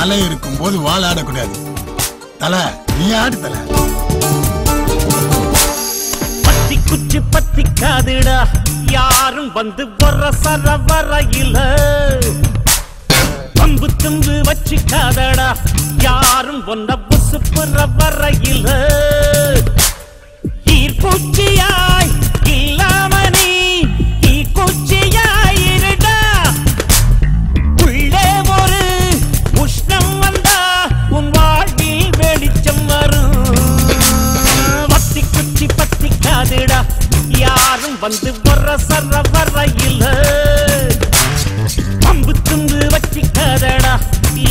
தலை இருக்கும் போது வால் ஆடக்கூடாது. தலை நீ ஆடு தலை. பத்தி குச்சி பத்தி காதுடா யாரும் வந்து வர சர வரையில பம்பு தும்பு வச்சு காதடா யாரும் ஒன்ன புசு புற வரையில ஈர்ப்பூச்சியாய் இல்லாம நீ தீக்குச்சியாய் இருடா உள்ளே ஒரு உஷ்ணம் வந்தா உன் வாழ்வில் வெளிச்சம் வரும். பத்தி குச்சி பத்தி காதுடா யாரும் வந்து வர சர வரையில பம்பு தும்பு வச்சு காதடா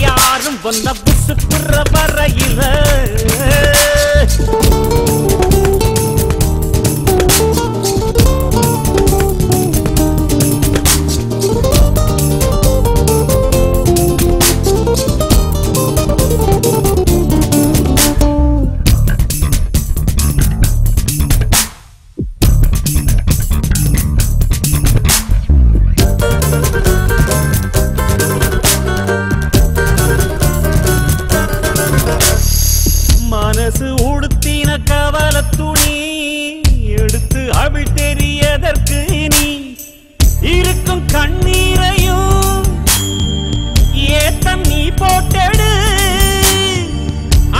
யாரும் ஒன்ன புசு புற வரையில மனசு உடுத்தின கவல துணி எடுத்து அவள் தெரியதற்கு நீ இருக்கும் கண்ணீரையும் ஏத்தம் நீ போட்டெடு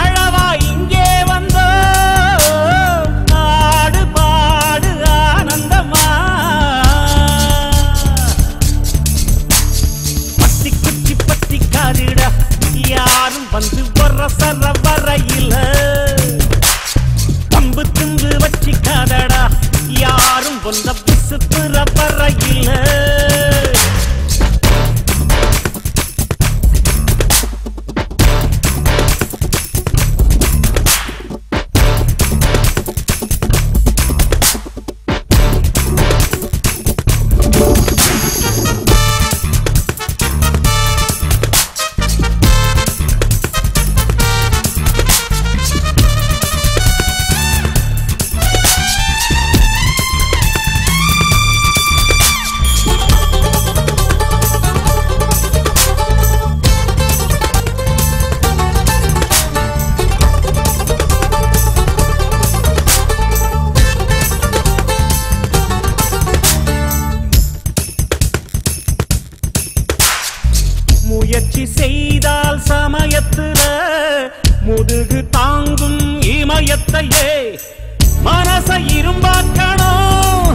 அழவா இங்கே வந்தோ ஆடு பாடு ஆனந்தமா பத்தி குச்சி பத்தி காதிட யாரும் வந்து வர சர வரையில பம்பு தும்பு வச்சு காதடா யாரும் ஒன்ன புசு புற வரையில முயற்சி செய்தால் சமயத்துல முதுகு தாங்கும் இமயத்தையே மனச இரும்பாக்கணும்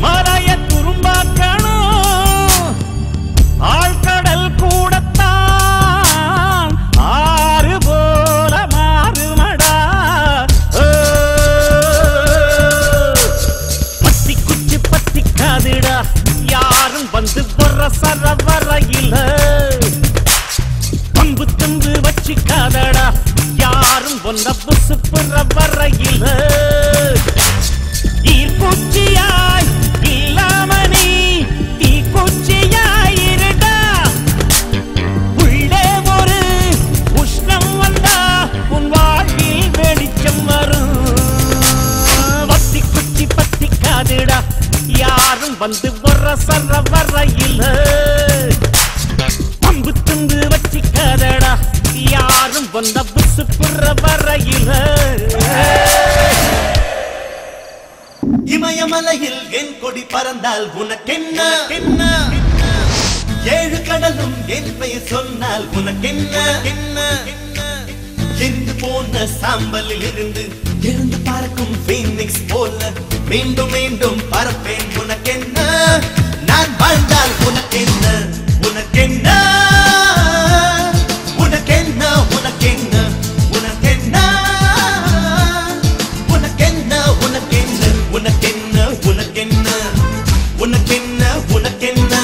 மலைய துரும்பாக்கணும் ஆழ்கடல் கூடத்தான் ஆறு போல மாறுமடா. பத்தி குச்சி பத்தி காதுடா யாரும் வந்து வர சர வரையில பம்பு தும்பு வச்சு காதடா யாரும் ஒன்ன புசு புற வரையில ஈர்ப்பூச்சியாய் இல்லாம நீ தீக்குச்சியாய் இருடா உள்ளே ஒரு உஷ்ணம் வந்தா உன் வாழ்வில் வெளிச்சம் வரும். பத்தி குச்சி பத்தி காதுடா யாரும் வந்து வர சர வரையில பம்பு தும்பு வச்சு காதடா யாரும் ஒன்ன புசு புற வரையில இமயமலையில் என் கொடி பறந்தால் உனக்கென்ன என்ன ஏழு கடலும் என் பெயர் சொன்னால் உனக்கென்ன என்ன எரிந்து போன சாம்பலில் இருந்து எழுந்து பறக்கும் பீனிக்ஸ் போல மீண்டும் மீண்டும் பறப்பேன் உனக்கென்ன நான் வாழ்ந்தால் உனக்கென்ன உனக்கென்ன உனக்கென்ன உனக்கென்ன உனக்கென்ன உனக்கென்ன உனக்கென்ன உனக்கென்ன உனக்கென்ன உனக்கென்ன உனக்கென்ன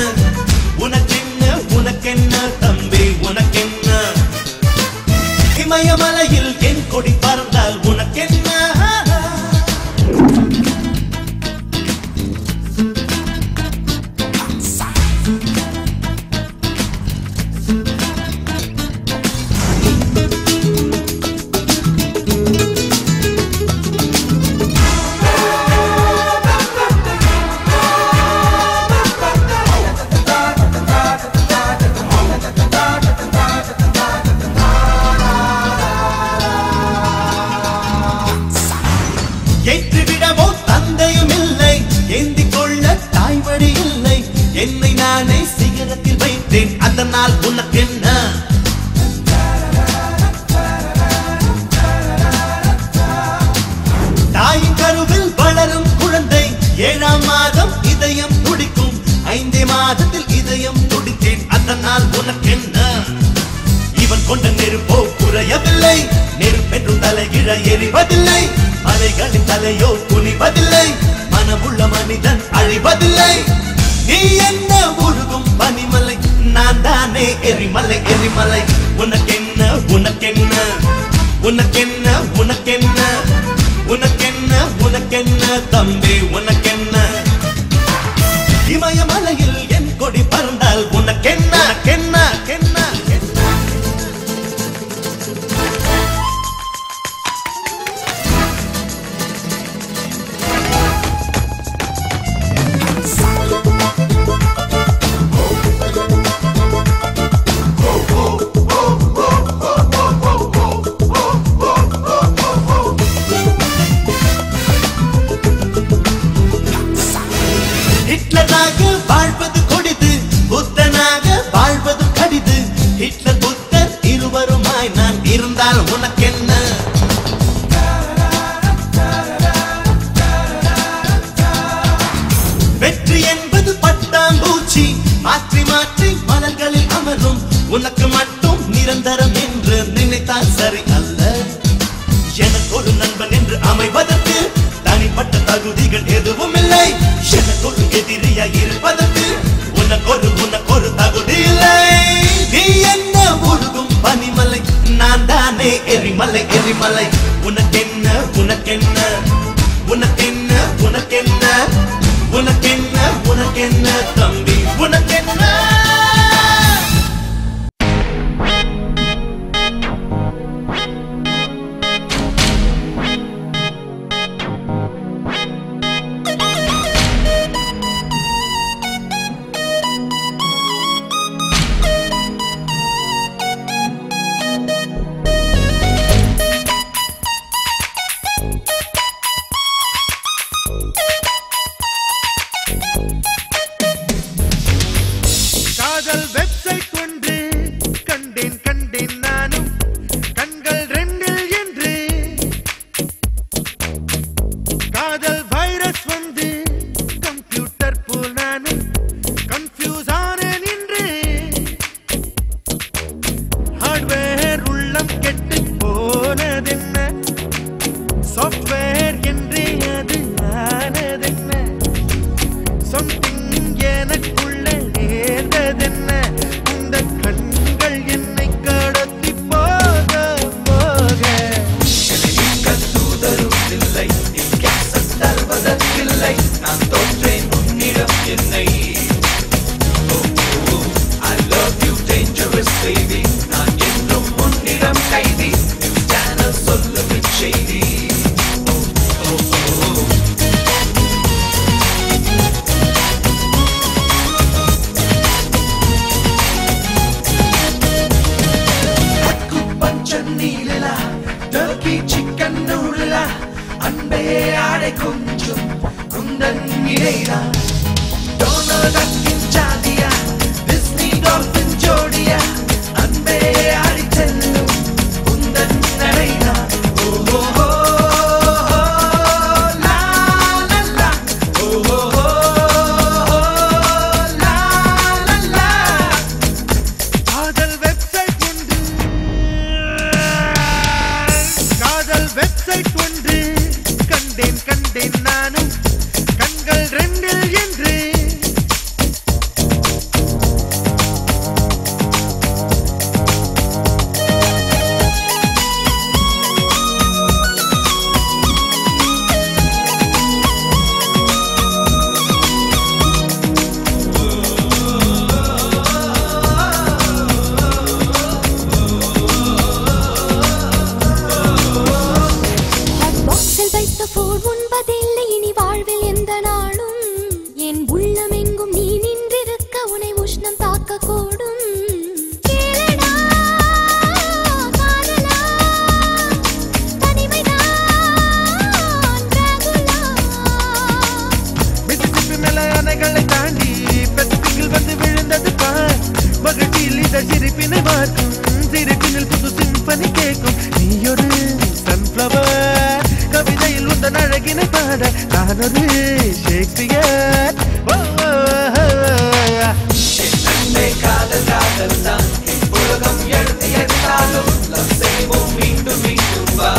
உனக்கென்ன உனக்கென்ன தம்பி உனக்கென்ன இமயமலையில் என் கொடி பறந்தால் உனக்கென்ன கொடுத்தேன் அதனால் உனக்கென்ன தாயின் கருவில் வளரும் குழந்தை 7ஆம் மாதம் இதயம் துடிக்கும் 5 மாதத்தில் இதயம் துடித்தேன் அதனால் உனக்கென்ன இவன் கொண்ட நெருப்போ குறையவில்லை நெருப்பென்று தலைகிழ எரிவதில்லை மலைகளின் தலையோ குனிவதில்லை மனமுள்ள மனிதன் அழிவதில்லை நீ என்ன உருகும் பனிமலை நான் தானே எரிமலை எரிமலை உனக்கென்ன உனக்கென்ன உனக்கென்ன உனக்கென்ன உனக்கென்ன உனக்கென்ன தம்பி உனக்கென்ன இமயமலையில் என் கொடி பறந்தால் உனக்கென்ன கென்ன கென்ன ஹிட்லராக வாழ்வது கொடிது புத்தனாக வாழ்வது கடிது ஹிட்லர் புத்தர் இருவருமாய் நான் இருந்தால் உனக்கென்ன வெற்றி என்பது பட்டாம்பூச்சி மாற்றி மாற்றி மலர்களில் அமரும் உனக்கு மட்டும் நிரந்தரம் என்று நினைத்தால் சரி அல்ல எனக்கு ஒரு நண்பன் என்று அமைவதற்கு தனிப்பட்ட தகுதிகள் எதுவும் இல்லை எனக்கு ஒரு எதிரியா இருப்பதற்கு உனக்கொரு தகுதி இல்லை நீ என்ன உருகும் பனிமலை நான் தானே எரிமலை எரிமலை உனக்கென்ன உனக்கென்ன உனக்கென்ன உனக்கென்ன உனக்கென்ன உனக்கென்ன தம்பி உனக்கென்ன மகிழ்ச்சியில் இதழ் சிரிப்பினை பார்க்கும் சிரிப்பினில் புது சிம்பனி கேட்கும் நீ ஒரு சன்ஃப்ளவர் கவிதையில் உந்தன் அழகினை பாட நான் ஒரு ஷேக்ஸ்பியர் காதல் காதல் தான் உலகம் எழுதி எடுத்தாலும் செய்வோம் மீண்டும் மீண்டும் வா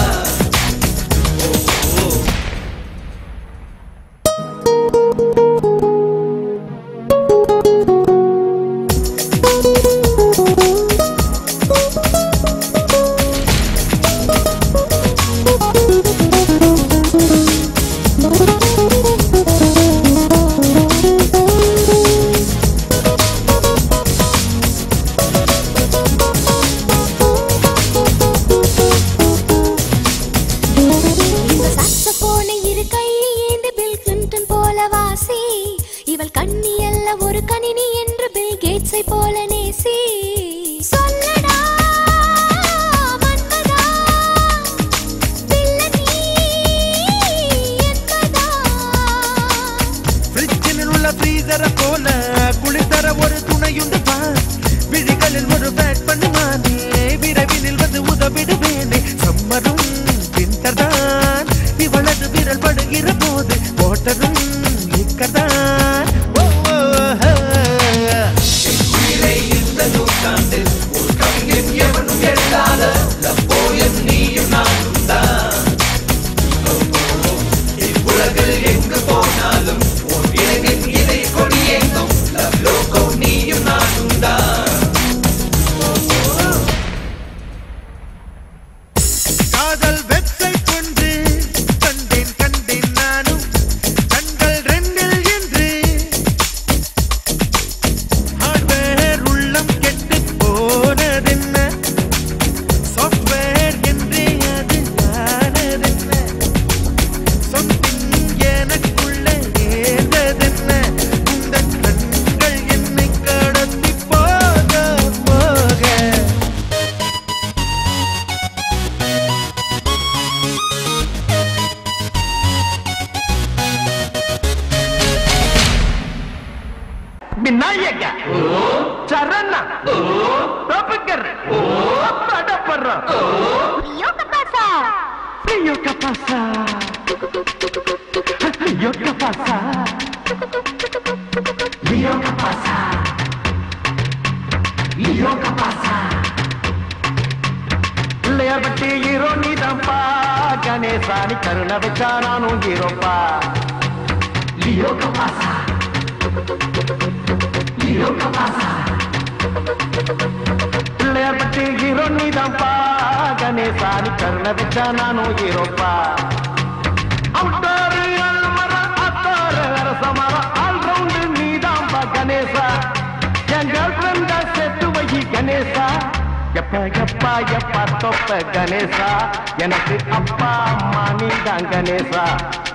எனக்கு அப்பா அம்மா நீதான் கணேசா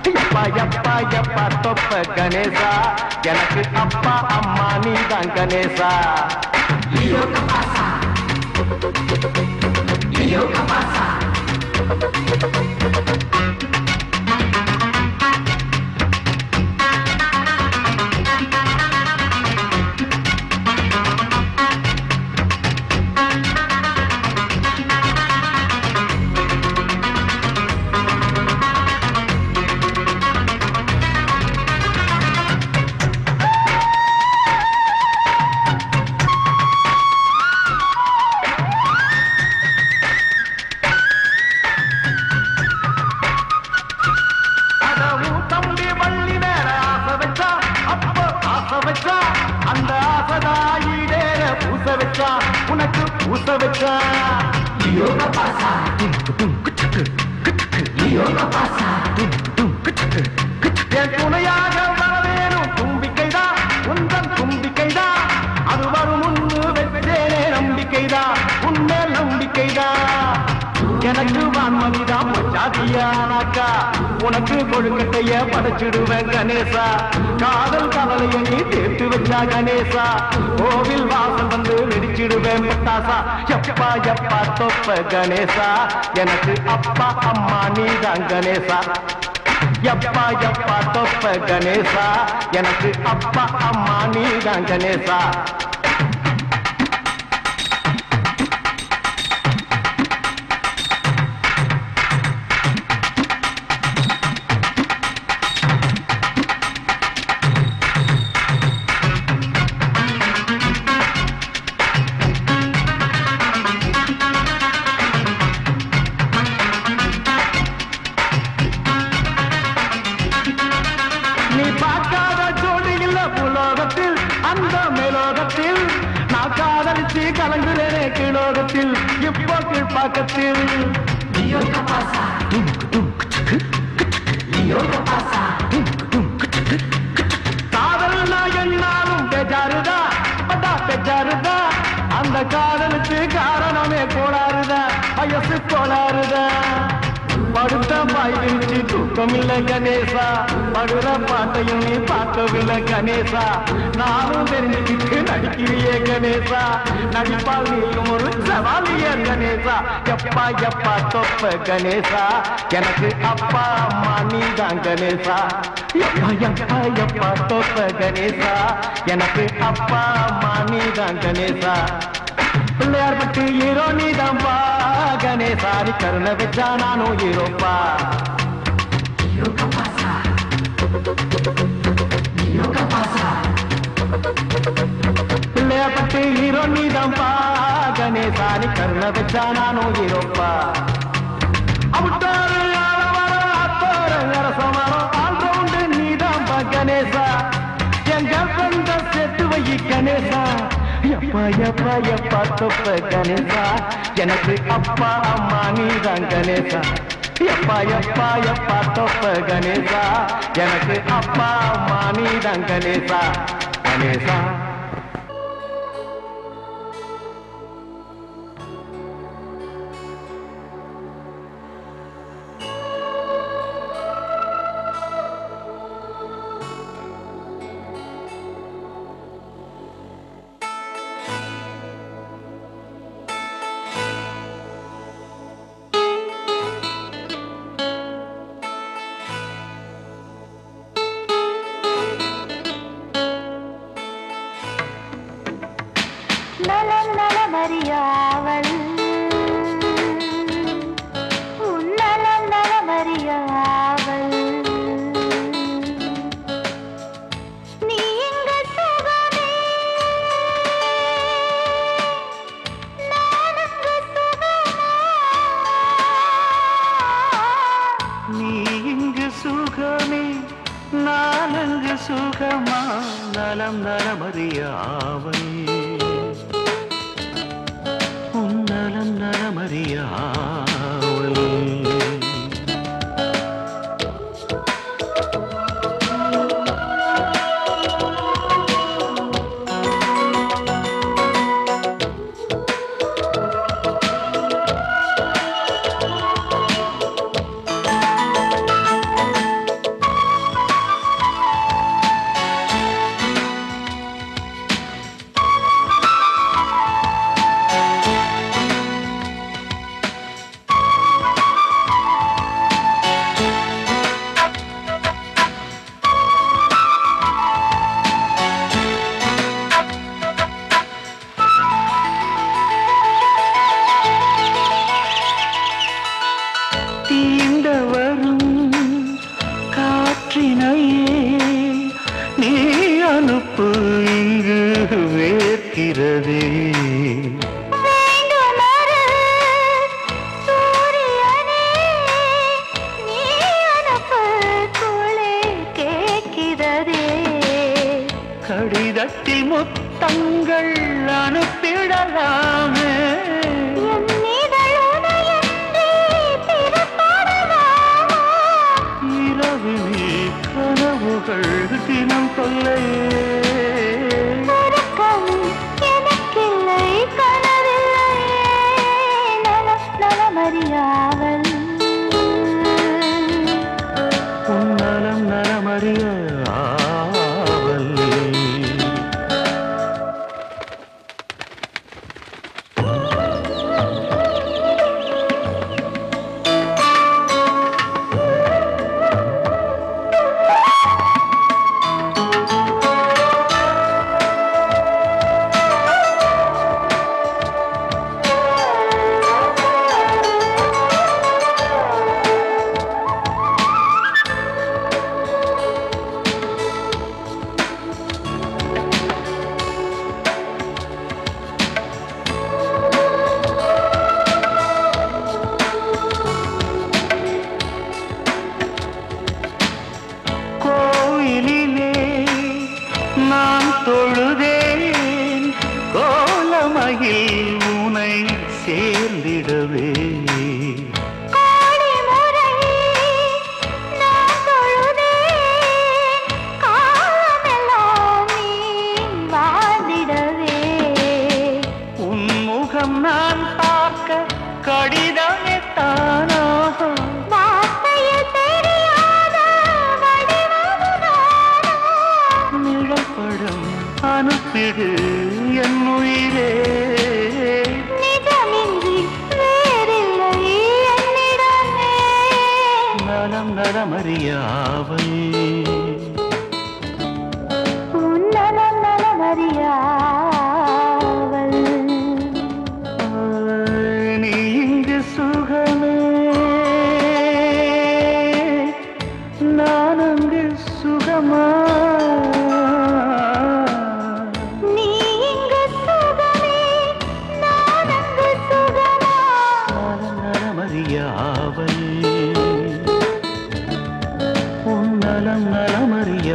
யப்பா யப்பா யப்பா தொப்ப கணேசா எனக்கு அப்பா அம்மா நீதான் கணேசா லியோ கபாசா லியோ கபாசா உனக்கு கொழுக்கட்டைய படைச்சிடுவேன் கணேசா காதல் கவலைய நீ தேர்த்து வச்சா கணேசா கோவில் வாசல் வந்து வெடிச்சிடுவேன் பட்டாசா யப்பா யப்பா தொப்ப கணேசா எனக்கு அப்பா அம்மா நீதான் கணேசா யப்பா யப்பா தொப்ப கணேசா எனக்கு அப்பா அம்மா நீதான் கணேசா பக்கத்தில் காதல்னா என்னாலும் பெஜாருதா பெஜாருதா அந்த காதலுக்கு காரணமே கோளாறுதா வயசு கோளாறுதா படுத்த பாய்விரிச்சு தூக்கமில்லை கணேசா படுற பாட்டையும் நீ பார்க்கவில்லை கணேசா நானும் தெரிஞ்சுக்கிட்டு நடிக்கிறியே கணேசா நடிப்பால் நீயும் ஒரு சவாலிய கணேசா எப்பா எப்பா தொப்ப கணேசா எனக்கு அப்பா அம்மா நீதான் கணேசா எப்பா எப்பா எப்பா தொப்ப கணேசா எனக்கு அப்பா அம்மா நீதான் கணேசா பிள்ளையார் பட்டு ஹீரோ நீதான்பா கணேசா நீ கருணை வச்சா நானும் ஹீரோப்பா பிள்ளையார் பட்டு ஹீரோ நீதான்பா கணேசா நீ கருணை வச்சா நானும் ஹீரோப்பா அவுட்டாரு அரசமரம் ஆல்ரவுண்டு நீதான்பா கணேசா எங்க ஃப்ரெண்ட செட்டு வை கணேசா எப்பா எப்பா எப்பா தொப்ப கணேசா எனக்கு அப்பா அம்மா நீதான் கணேசா எப்பா எப்பா எப்பா தொப்ப கணேசா எனக்கு அப்பா அம்மா நீதான் கணேசா கணேசா சுகமா நலம் நலமறியாவல் உன்னலம் நலமறியாவல் கடிதத்தில் முத்தங்கள் அனுப்பிடலாமே இரவிலே கனவுகள் தினம் தொல்லையே எனக்கில்லை கனவில்லையே நலமறியாவல் உன்னலம் நலமறியாவல் தொழுதேன் கோலமகில் உனை சேர்ந்திடவே முகம் நான் பார்க்க கடிதம் எத்தானோ வார்த்தையில் தெரியாத வடிவமுதானோ நிழற்படம் அனுப்பிடு என் உயிரே நிஜமின்றி வேறில்லை என்னிடமே நலம் நலமறியாவல் உன்னலம் நலமறியாவல் நீ இங்கு சுகமே நான் அங்கு சுகமா நீ இங்கு சுகமே நான் அங்கு சுகமா நலமறியாவல் உன் நலம் நலமறிய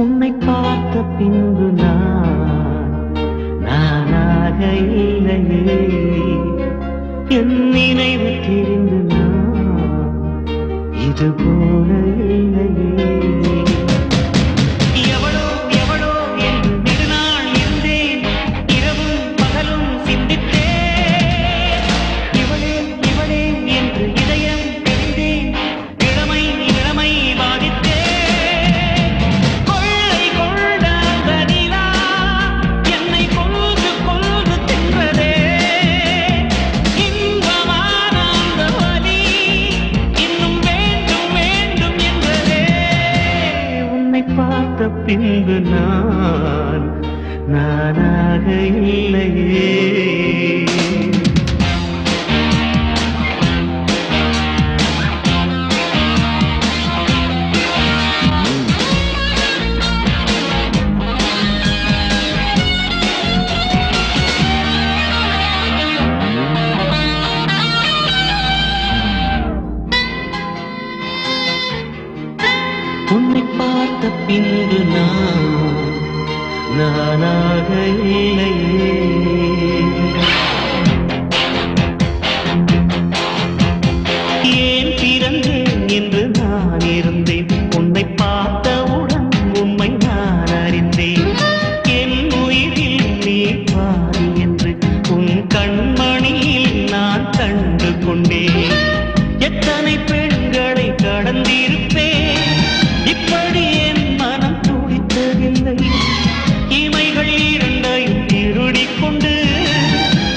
உன்னை பார்த்த பின்பு நானாக இல்லையே என் நினைவு தெரிந்து இது போல இல்லையே எவளோ எவளோ என்று நெடுநாள் இருந்தேன் இரவும் பகலும் சிந்தித்தேன் இவளே இவளே என்று இதயம் தெரிந்தேன் இளமை இளமை பாதித்தேன் கொள்ளை கொண்ட அந்த நிலா என்னை கொன்று கொன்று தின்றதே இன்பமான அந்த வலி இன்னும் வேண்டும் வேண்டும் என்றதே உன்னை பார்த்த பின்பு நானாக இல்லையே உன்னை பார்த்த பின்பு நானாக இல்லையே ஏன் பிறந்தேன் என்று நான் இருந்தேன் உன்னை பார்த்தவுடன் உண்மை நான் அறிந்தேன் என் உயிரில் நீ பாதி என்று உன் கண்மணியில் நான் கண்டு கொண்டேன் எத்தனை பெண்களை கடந்திருப்பேன் இப்படி என் மனம் துடித்ததில்லை இமைகள் இரண்டையும் திருடிக் கொண்டு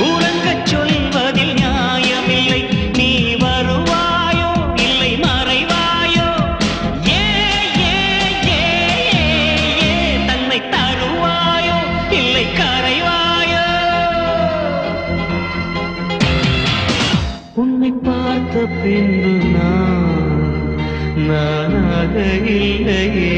உறங்கச் சொல்வதில் நியாயமில்லை நீ வருவாயோ இல்லை மறைவாயோ ஏ ஏ ஏ ஏ தன்னை தருவாயோ இல்லை கரைவாயோ உன்னை பார்த்த பின்பு நானாக இல்லையே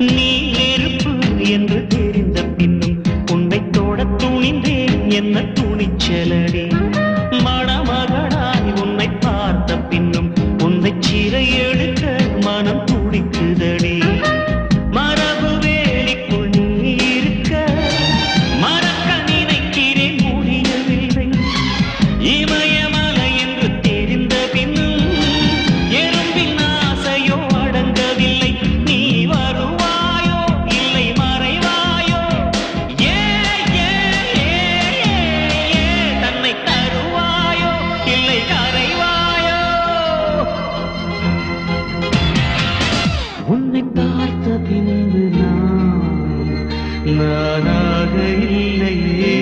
நீ நெருப்பு என்று தெரிந்த பின்னும் உன்னை தொட துணிந்தேன் என்ன துணிச்சலடி மணமகளாய் உன்னை பார்த்த பின்னும் உன்னை சிறை எடுக்க மனம் துடிக்குதடி மரபு வேலிக்குள் நீ இருக்க மறக்க நினைக்கிறேன் முடியவில்லை இமயமலை என்று தெரிந்த பின்னும் எறும்பின் ஆசையோ அடங்கவில்லை நீ வருவாயோ இல்லை மறைவாயோ ஏ ஏ ஏ ஏ தன்னை தருவாயோ இல்லை கரைவாயோ உன்னை பார்த்த பின்பு நானாக இல்லையே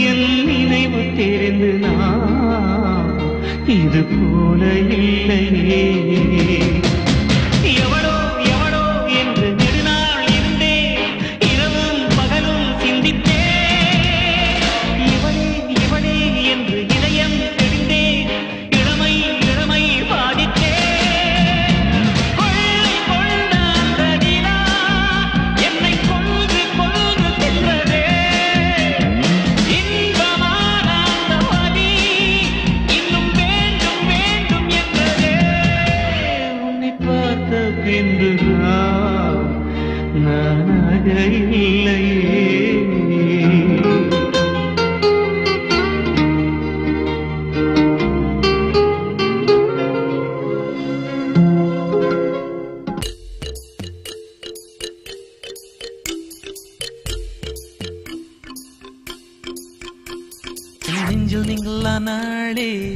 என் நினைவு தெரிந்து இது போல இல்லையே எவளோ எவளோ என்று நெடுநாள் இருந்தேன் இரவும் பகலும் சிந்தித்தேன் இவளே இவளே என்று இதயம் தெரிந்தேன் இளமை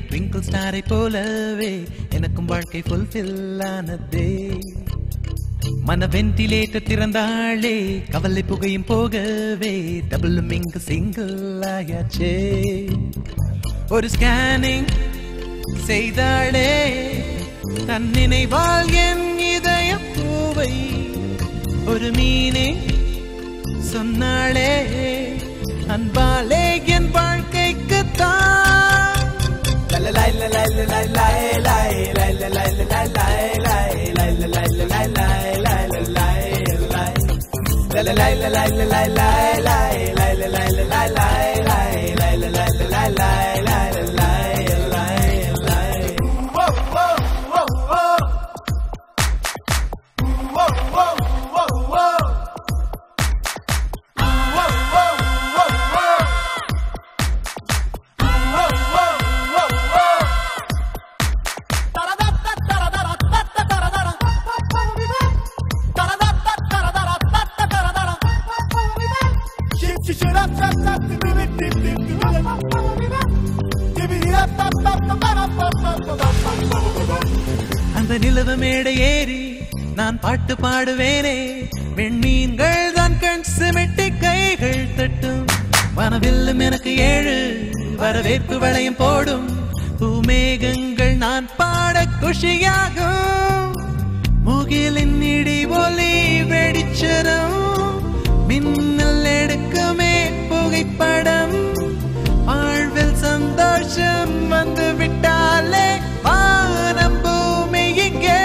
ட்விங்கிள் ஸ்டாரை போலவே எனக்கும் வாழ்க்கை ஃபுல்ஃபில் ஆனதே. மன வென்டிலேட்டர் திறந்தாளே, கவலை புகையும் போகவே டபுளும் இங்கு சிங்கிள் ஆயாச்சே. ஒரு ஸ்கேனிங் செய்தாளே, தன் நினைவால் என் இதய பூவை ஒரு மீனே சொன்னாளே, அன்பாலே என் வாழ்க்கைக்கு தான். அந்த நிலவு மேடை ஏறி நான் பாட்டு பாடுவேனே, வெண்மீன்கள் தான் கண் சிமிட்டி கைகள் தட்டும். வனவில்லும் எனக்கு 7 வரவேற்பு வளையம் போடும். பூமேகங்கள் நான் பாட குஷியாகும். முகிலின் இடி ஒலி வெடிச்சரம், மின்னல் எடுக்குமே புகைப்படம். வாழ்வில் சந்தோஷம் வந்து விட்டாலே வானம் பூமி இங்கே.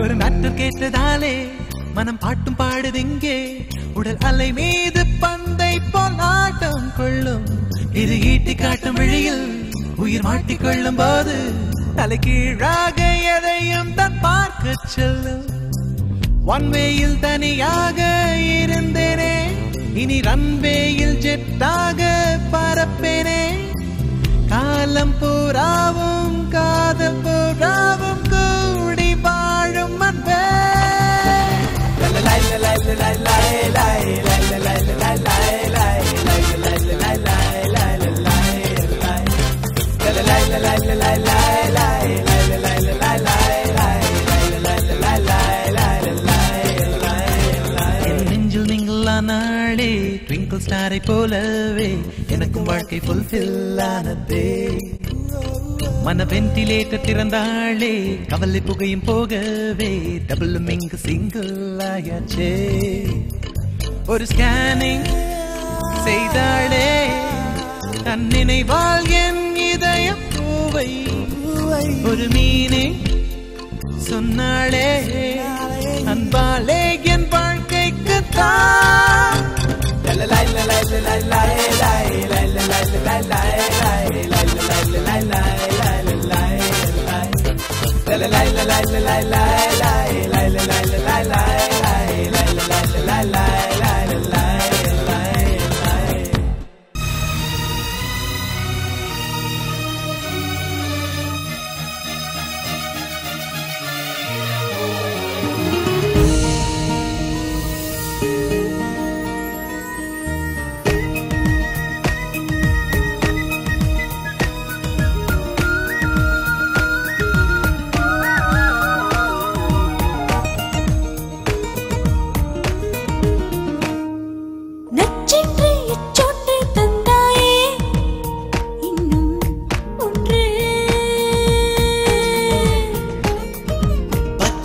ஒரு நாட்டு கேட்டதாலே மனம் பாட்டும் பாடுதிங்கே. உடல் அலை மீது பந்தை போல் ஆட்டம் கொள்ளும். இது ஈட்டி காட்டும் வழியில் உயிர் மாட்டிக்கொள்ளும் போது தலைகீழாக எதையும் தான் பார்க்க செல்லும். ஒன்வேயில் தனியாக இருந்தேனே, இனி ரன்வேயில் ஜெட்டாக பறப்பேனே. காலம் பூராவும் காதல் பூராவும் கூடி வாழும் அன்பே. என் நெஞ்சில் நீங்களானாளே, ட்விங்கிள் ஸ்டாரை போலவே எனக்கும் வாழ்க்கை ஃபுல்ஃபில் ஆனதே. மன வென்டிலேட்டர் திறந்தாளே, கவலை புகையும் போகவே டபுளும் இங்கு சிங்கிள் ஆயாச்சே. ஒரு ஸ்கேனிங் செய்தாளே, தன் நினைவால் என் இதய பூவை ஒரு மீனே சொன்னாளே, அன்பாலே என் வாழ்க்கைக்கு தான்.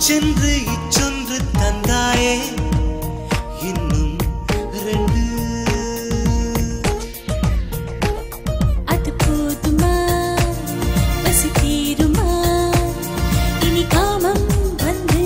சென்று இச்சொன்று தந்தாயே இன்னும் 2. அது போதுமா பசி தீருமா இனி காமம் வந்து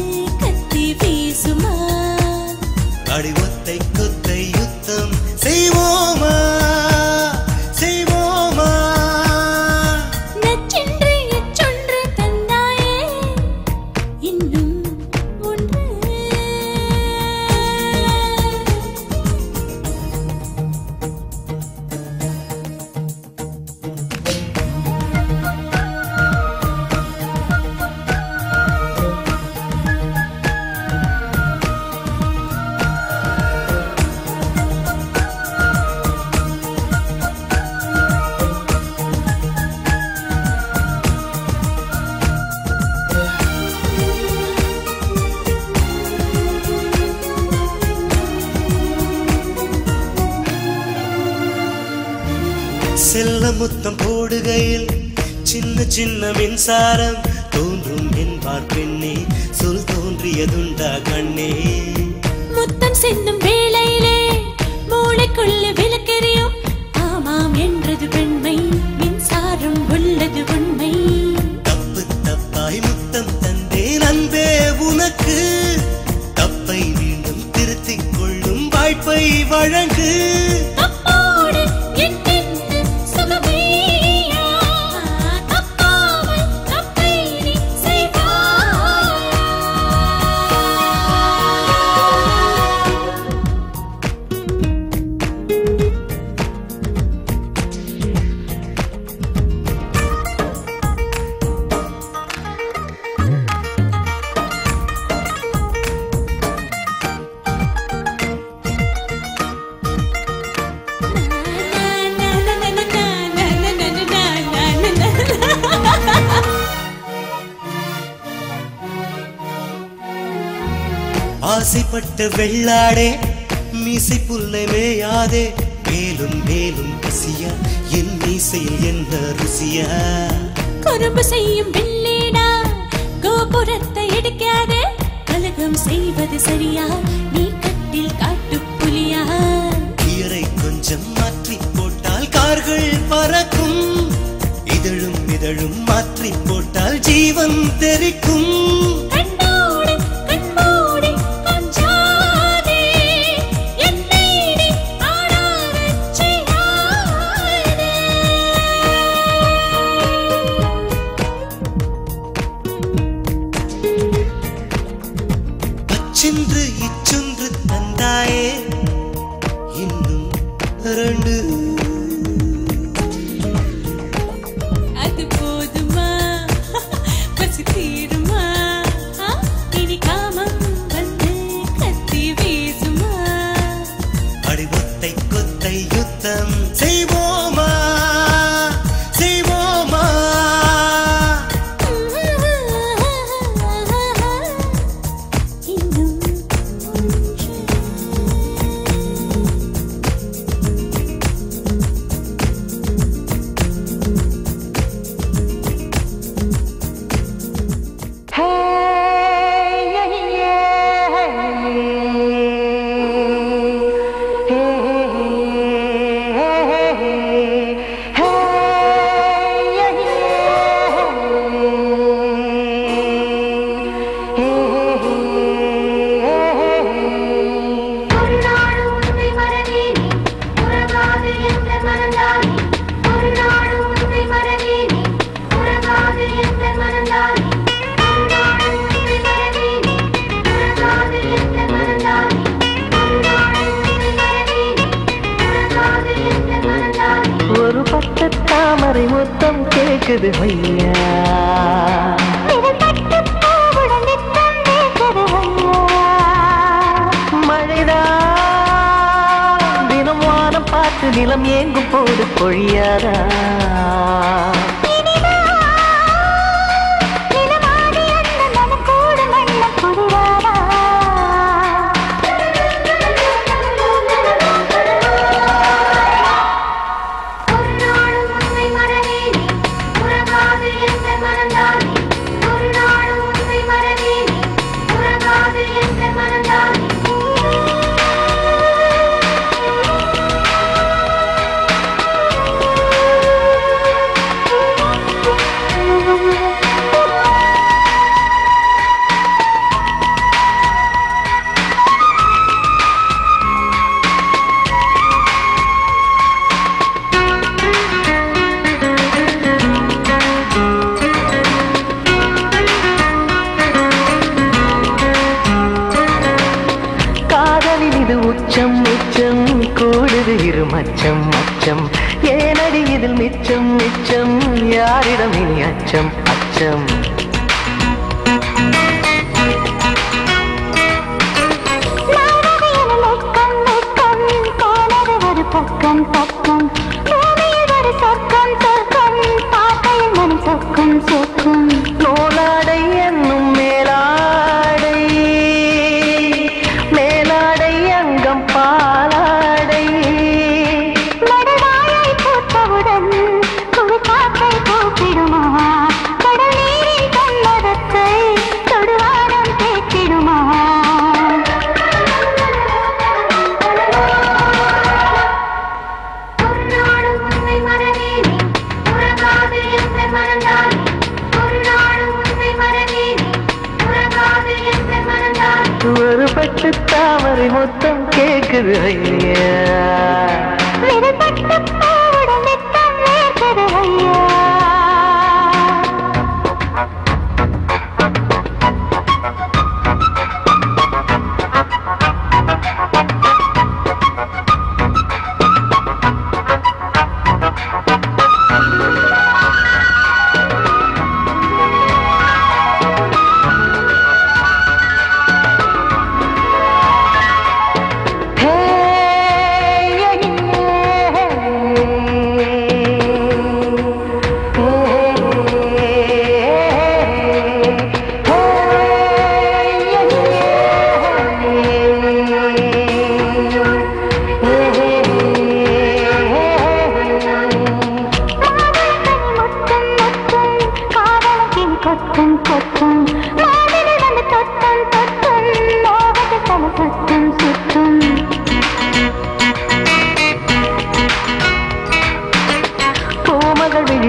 முத்தம் போடுகையில் சின்ன சின்ன மின்சாரம் தோன்றும் என்பார் பெண்ணே சொல் தோன்றியதுண்டா கண்ணே முத்தம் சிந்தும் வேளையிலே மூளைக்குள்ள விளக்கெரியும் ஆமாம் என்றது பெண்மை மின்சாரம் உள்ளது உண்மை தப்பு தப்பாய் முத்தம் தந்தேன் அன்பே உனக்கு தப்பை மீண்டும் திருத்திக் கொள்ளும் வாய்ப்பை வழங்கு ஆசைப்பட்ட வெள்ளாடே மீசை புல்லை மேயாதே மேலும் மேலும் பசியா என் மீசையில் என்ன ருசியா கரும்பு செய்யும் வெள்ளேடா கோபுரத்தை எடுக்காதே கலகம் செய்வது சரியா நீ கட்டில் காட்டு புலியா கீரை கொஞ்சம் மாற்றி போட்டால் கார்கள் பறக்கும் இதழும் இதழும் மாற்றி போட்டால் ஜீவன் தெரிக்கும் அச்சென்று இச்சொன்று தந்தாயே இன்னும் ரெண்டு அது போதுமா பசி தீருமா இனி காமம் வந்து கத்தி வீசுமா அடிவத்தை கொத்தை யுத்தம் செய்வோமா செய்வோமா இன்னும் ஒரு பட்டு தாமரை முத்தம் கேக்குது ஐயா மழைதான் தினம் வானம் பார்த்து நிலம் ஏங்கும் போது பொழியாதா உச்சம் உச்சம் கூடுது இரு மச்சம் மச்சம் ஏனடி இதில் மிச்சம் மிச்சம் யாரிடம் இனி அச்சம் அச்சம் பக்கம் பக்கம் சொர்க்கம் சொர்க்கம் பாட்டையில் மனம் சொர்க்கம் சொர்க்கம் நூலாடை என்னும் மேலாடை மேலாடை அங்கம் பாலாடை மடவாயை போட்டவுடன் பட்டு தாமரை மொத்தம் கேக்குது ஐயா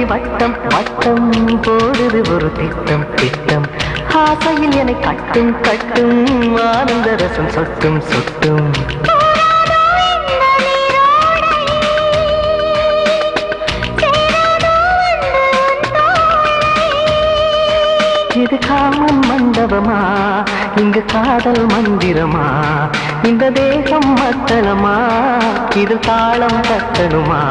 வட்டம் வட்டம் போடுது ஒரு திட்டம் திட்டம் ஆசையில் என்னை கட்டும் கட்டும் ஆனந்த ரசம் சொட்டும் சொட்டும் இது காமன் மண்டபமா இங்கு காதல் மந்திரமா இந்த தேகம் மத்தளமா இது தாளம் தட்டணுமா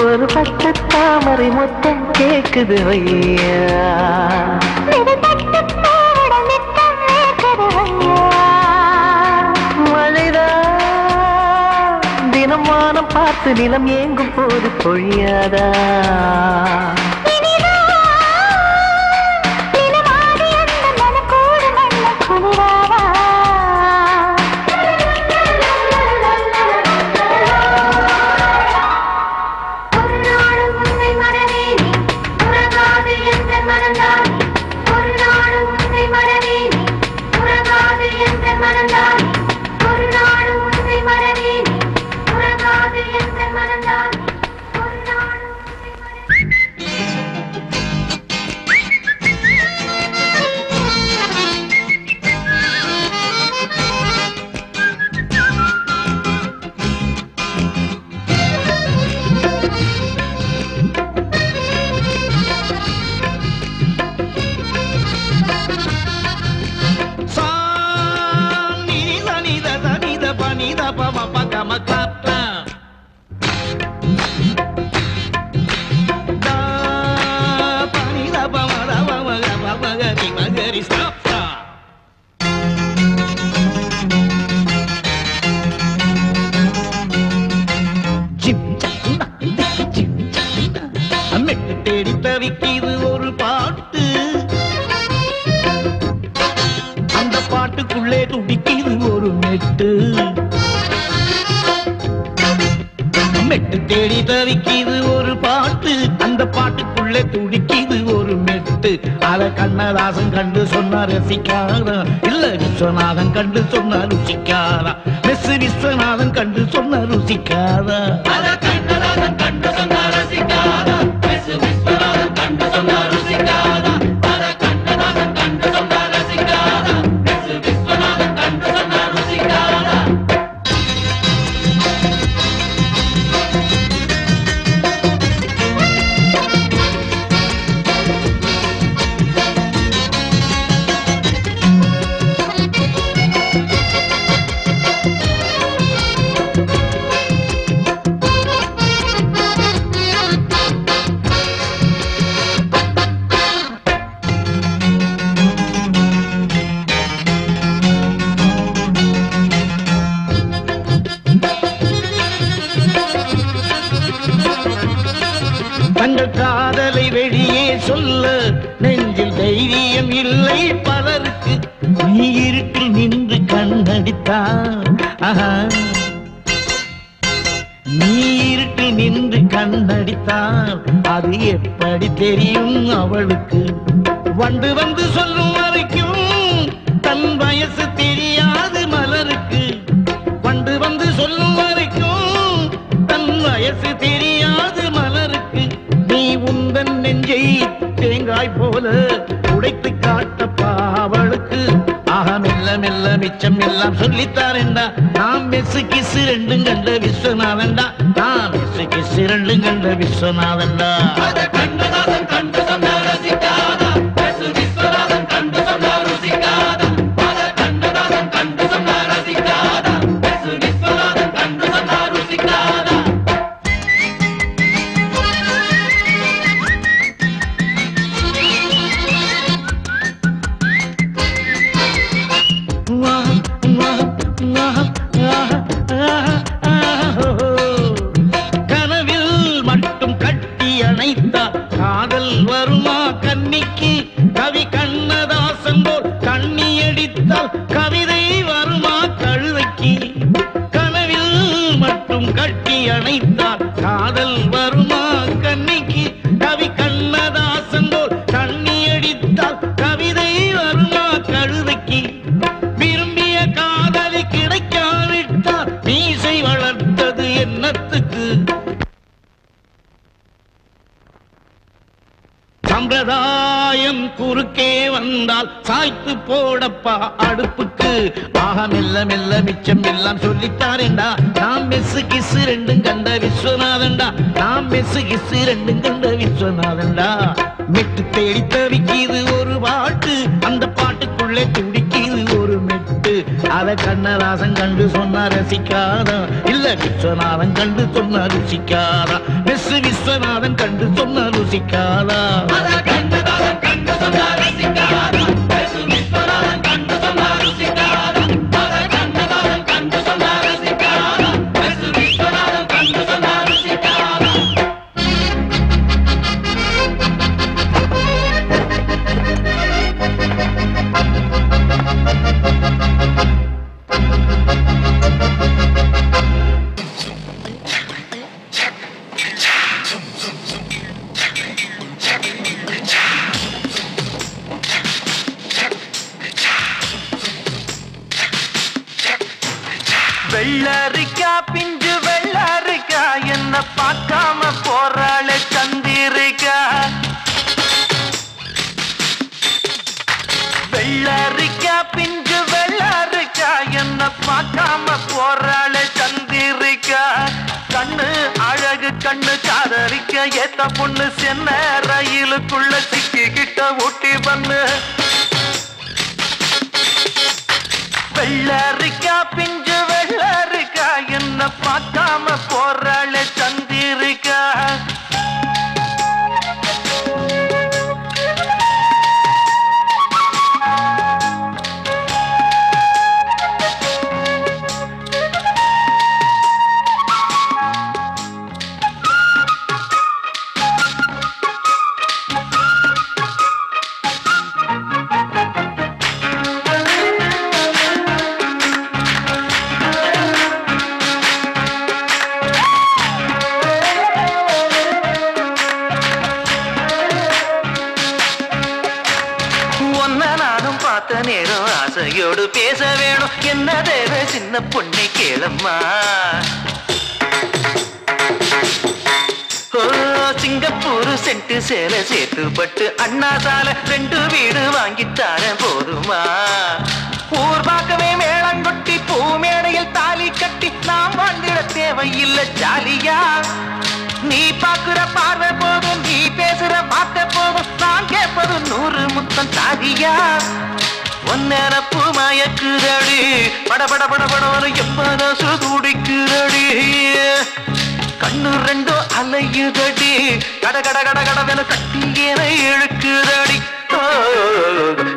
ஒரு பட்டு தாமரை மொத்தம் கேக்குது ஐயா மழைதான் தினம் வானம் பார்த்து நிலம் ஏங்கும் போது பொழியாதா மெட்டு தேடி தவிக்கிது ஒரு பாட்டு அந்த பாட்டுக்குள்ளே துடிக்கிது ஒரு மெட்டு அத கண்ணதாசன் கண்டு சொன்னா ரசிக்காரா இல்ல விஸ்வநாதன் கண்டு சொன்னா ருசிக்காரா மிஸ் விஸ்வநாதன் கண்டு சொன்னா ருசிக்காரா அத கண்ணதாசன் கண்டு சொன்னா ரசிக்காரா மிஸ் விஸ்வநாதன் கண்டு சொன்னா ருசிக்காரா அத கண்ணதாசன் கண்டு சொன்னா ரசிக்காரா மிஸ் விஸ்வநாதன் கண்டு சொன்னா ருசிக்காரா தங்கள் காதலை வெளியே சொல்ல நெஞ்சில் தைரியம் இல்லை பலருக்கு நீ இருட்டில் நின்று கண்ணடித்தார் நீ இருட்டில் நின்று கண்ணடித்தார் அது எப்படி தெரியும் அவளுக்கு வண்டு வந்து சொல்லும் வரைக்கும் தன் வயசு தெரியாது மலர் மிச்சம் எல்லாம் சொல்லித்தாரேண்டா நாம் மெஸ்ஸு கிசு ரெண்டும் கண்ட விஸ்வநாதன்டா நாம் மெஸ்ஸு கிசு ரெண்டும் கண்ட விஸ்வநாதன்டா கண்டநாதன் கண்டு சொன்ன ரசிக்காதா மெஸ்ஸு விஸ்வநாதன் கண்டு சொன்ன ருசிக்காதா கண்டநாதன் கண்டு சொன்ன ரசிக்காதா மெஸ்ஸு விஸ்வநாதன் கண்டு சொன்ன ருசிக்காதா கனவில் மட்டும் கட்டி அணைத்தா காதல் வருமா கன்னிக்கு கவி கண்ணதாசன் போல் கண்ணி அடித்தால் கவிதை வருமா கழுதைக்கு கனவில் மட்டும் கட்டி அணைத்தால் காதல் வருமா கன்னிக்கு கவி கண்ணதாசன் போல் கண்ணி அடித்தால் கவிதை வருமா கழுதைக்கு விரும்பிய காதலி கிடைக்காவிட்டால் மீசை வளர்த்தது என்னத்துக்கு சம்பிரதாயம் குறுக்கே வந்தால் சாய்த்து போடப்பா அடுப்புக்கு ஆக மெல்ல மெல்ல மிச்சம் எல்லாம் சொல்லித்தாரேண்டா நாம் மெஸ்ஸு கிசு ரெண்டும் கண்ட விஸ்வநாதன்டா நாம் மெஸ்ஸு கிசு ரெண்டும் கண்ட விஸ்வநாதன்டா மெட்டு தேடி தவிக்கிது ஒரு பாட்டு அந்த பாட்டுக்குள்ளே துடிக்கிது ஒரு மெட்டு அத கண்ணதாசன் கண்டு சொன்னா ரசிக்காதா இல்ல விஸ்வநாதன் கண்டு சொன்னா ருசிக்காதா மெஸ்ஸு விஸ்வநாதன் கண்டு சொன்னா ருசிக்காதா கண்ணதாசன் கண்டு சொன்னா ரசிக்காதா மெஸ்ஸு விஸ்வநாதன் கண்டு சொன்னா ருசிக்காதா கண்ணதாசன் கண்டு சொன்னா ரசிக்காதா மெஸ்ஸு விஸ்வநாதன் கண்டு சொன்னா ருசிக்காதா வெள்ளரிக்கா பிஞ்சு வெள்ளரிக்கா என்ன பார்க்காம போறாளே சந்திரிக்கா வெள்ளரிக்கா பிஞ்சு வெள்ளரிக்கா என்ன பார்க்காம போறாளே சந்திரிக்கா கண்ணு அழகு கண்ணு காதரிக்க ஏத்த பொண்ணு சென்ன ரயிலுக்குள்ள சிக்கிக்கிட்ட ஊட்டி பண்ணு வெள்ளரிக்கா பிஞ்சு வெள்ளரிக்கா என்ன பார்க்காம போறாளே சந்திரிக்கா நேரம் ஆசையோடு பேச வேணும் என்ன தேவை சின்ன பொண்ணை கேளம்மா சிங்கப்பூர் சென்ட்டு சேலை சேர்த்து பட்டு அண்ணா சாலை 2 வீடு வாங்கித்தார போதுமா ஊர் பார்க்கவே மேளங்கொட்டி பூ மேடையில் தாலி கட்டி நாம் வாழ்ந்திட தேவையில்லை ஜாலியா நீ பாக்குற பார்வை போதும் நீ பேசுற வார்த்தை போதும் நான் கேட்பது 100 முத்தம் தாதியா ஒன்னப்பு மயக்குதடி பட பட பட பட எப்பதாசு துடிக்குதடி கண்ணு 2 அலையுதடி கட கட கட கடவென கட்டியேன இழுக்குதடி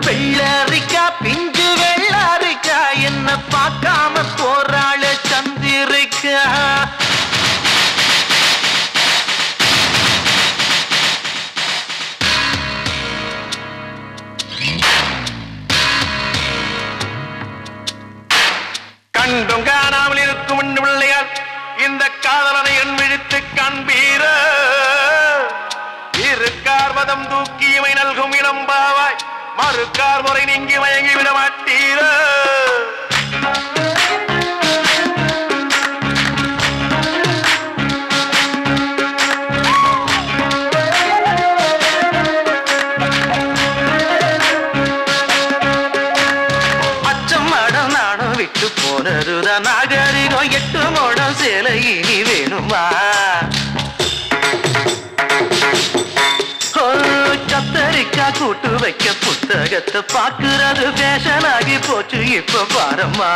வெள்ளரிக்கா பிஞ்சு வெள்ளரிக்கா என்ன பார்க்காம போறாளே சந்திரிக்கா கண்டும் காணாமல் இருக்கும் பிள்ளையார் இந்த காதலனை என் விழித்து காண்பீர இருக்கார் மதம் தூக்கி இமை நல்கும் இளம்பாவாய் மறுக்கார் முறை நீங்கி மயங்கி விட மாட்டீர அச்சம் அடம் விட்டு போனதுதான் நாகரிகம் 8 முழம் சேலை இனி வேணுமா கத்தரிக்கா கூட்டு வைக்க புத்தகத்தை பாக்குறது ஃபேஷன் ஆகி போச்சு இப்ப பாரம்மா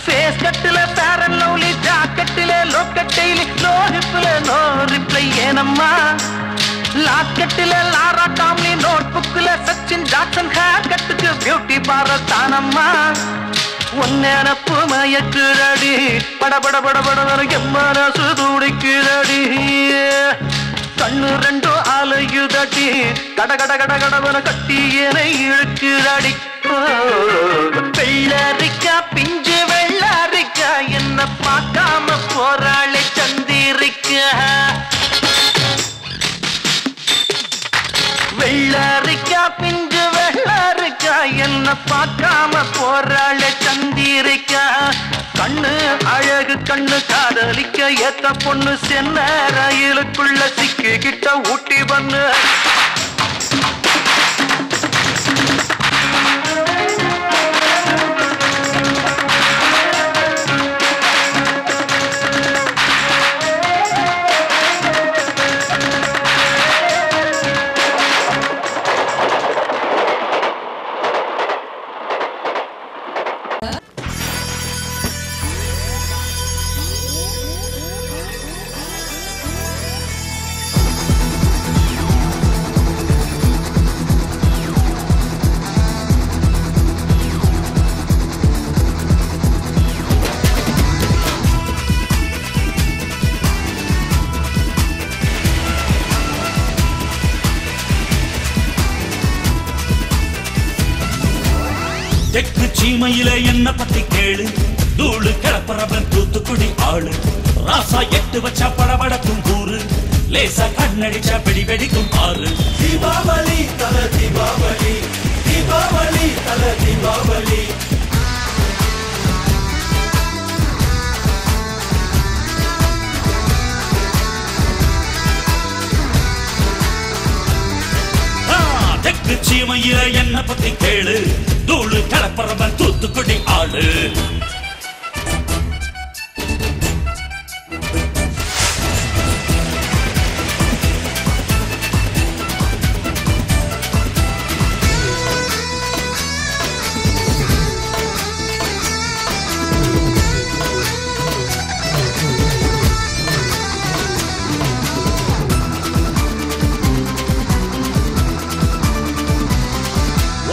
ஃபேஸ் கட்டுல ஃபேர் அண்ட் லவ்லி ஜாக்கெட்டில லோக்கட்டையில நோ ஹிப்ல நோ ரிப்ளை ஏனம்மா லாக்கெட்டில லாரா டாம்லி நோட் புக்ல சச்சின் ஜாக்சன் ஹேர் கட்டுக்கு பியூட்டி பார்லர் தானம்மா ஒன்னப்பு மயக்குறடி படபட படபட எம்மனசு துடிக்குறடி கண்ணு 2 அலையுதடி கட கட கட கடவன கட்டி என இழுக்குறடி வெள்ளரிக்கா பிஞ்சு வெள்ளரிக்கா என்ன பார்க்காம போராளே சந்திரிக்கா வெள்ளரிக்கா பிஞ்சு வெள்ளரிக்கா என்ன பார்க்காம போராளே சந்திரிக்கா கண்ணு அழகு கண்ணு காதலிக்க ஏத்த பொண்ணு சென்ன ரயிலுக்குள்ள சிக்கிக்கிட்ட ஊட்டி பண்ணு தெற்கு சீமையில என்ன பத்தி கேளு தூளு கிளப்புறவன் தூத்துக்குடி ஆளு ராசா 8 வச்சா படபடக்கும் கூறு லேசா கண்ணடிச்சா வெடி வெடிக்கும் ஆறு தீபாவளி தல தீபாவளி தீபாவளி தல தீபாவளி தெற்கு சீமையில என்ன பத்தி கேளு தூளு கிளப்புறவன் தூத்துக்குடி ஆளு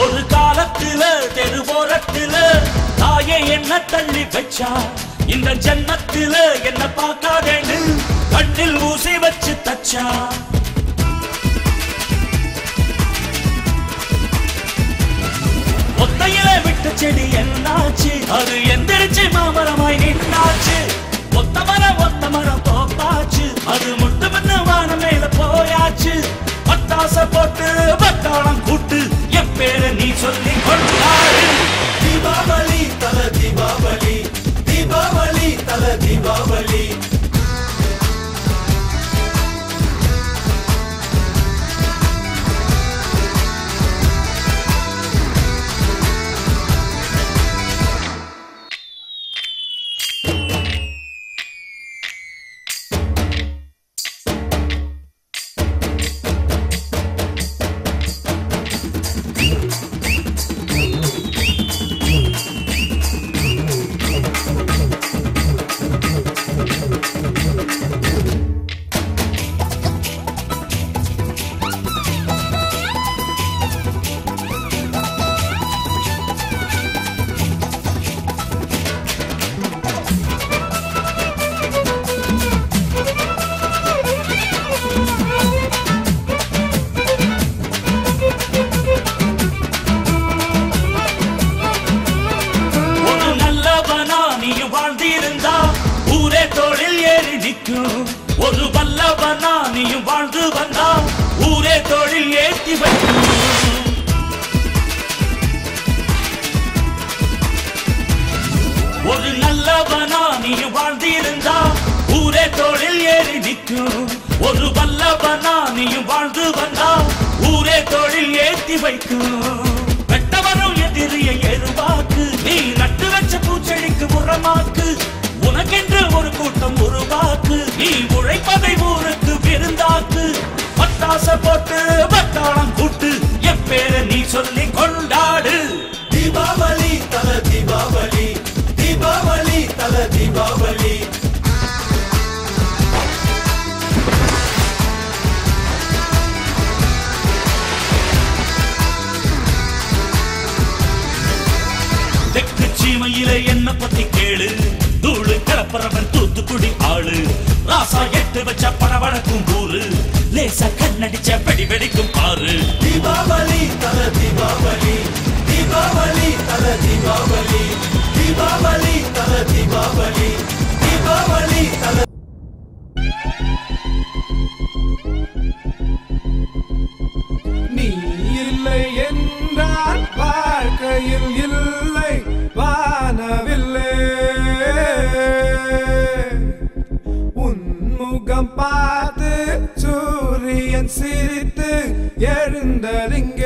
ஒரு காலத்தில தெருவோரத்தில தாயே என்ன தள்ளி வச்சா இந்த ஜன்னத்தில என்ன பார்க்காதேன்னு கண்ணில் ஊசி வச்சு தச்சா ஒத்தையில விட்ட செடி என்னாச்சு அது எந்திரிச்சு மாமரமாய் நின்னாச்சு ஒத்த மரம் தோப்பாச்சு அது முட்டு முன்னு வானம் மேல போயாச்சு பட்டாச போட்டு பட்டாளம் கூட்டு என் பேரை நீ சொல்லி கொண்டாடு தீபாவளி தல தீபாவளி தீபாவளி தல தீபாவளி ஒரு வல்லவனா நீயும் வாழ்ந்து வந்தா ஊரே தொழில் ஏற்றி வைக்கும் ஒரு நல்லவனா நீயும் வாழ்ந்திருந்தா ஊரே தொழில் ஏறி நிற்கும் ஒரு வல்லவனா நீயும் வாழ்ந்து வந்தா ஊரே தொழில் ஏற்றி வைக்கும் வெட்டவரும் எதிரியை எருவாக்கு நீ நட்டு வச்ச பூச்செடிக்கு உரமாக்கு உனக்கென்று ஒரு கூட்டம் உருவாக்கு நீ உழைப்பதை ஊருக்கு விருந்தாக்கு பட்டாச போட்டு பட்டாளம் கூட்டு என் பேரை நீ சொல்லி கொண்டாடு தீபாவளி தல தீபாவளி தீபாவளி தல தீபாவளி தெற்கு சீமையில என்ன பத்தி கேளு தூளு கிளப்புறவன் தூத்துக்குடி ஆளு ராசா எட்டு வச்ச படவடக்கும் ஊரு லேசா கண்ணடிச்ச வெடி வெடிக்கும் பாரு தீபாவளி தல தீபாவளி தீபாவளி தல தீபாவளி தீபாவளி தல தீபாவளி தீபாவளி தல நீ இல்லை என்றால் வாழ்க்கையில் இல்லை வானவில்லை உன்முகம் பார்த்து சூரியன் சிரித்து எழுந்தறிங்க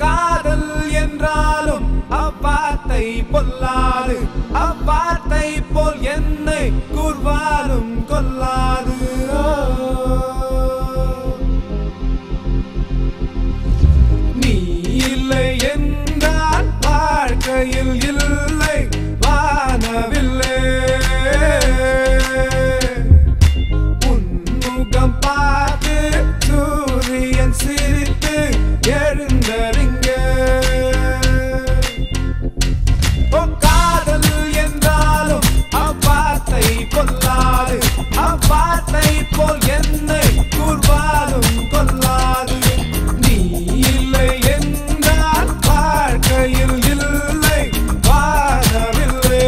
காதல் என்றாலும் அவ்வார்த்தை பொல்லாது அவ்வார்த்தை போல் என்னை கூர்வாலும் கொல்லாது நீ இல்லை என்றால் வாழ்க்கையில் இல்லை வானவில்லை உன்முகம் பார்த்து சூரியன் சிரித்து எழுந்தறிங்க காதல் என்றாலும் அவ்வார்த்தை கொல்லாது அவ்வார்த்தை போல் என்னை கூர்வாலும் கொல்லாது நீ இல்லை என்றால் வாழ்க்கையில் இல்லை வானவில்லை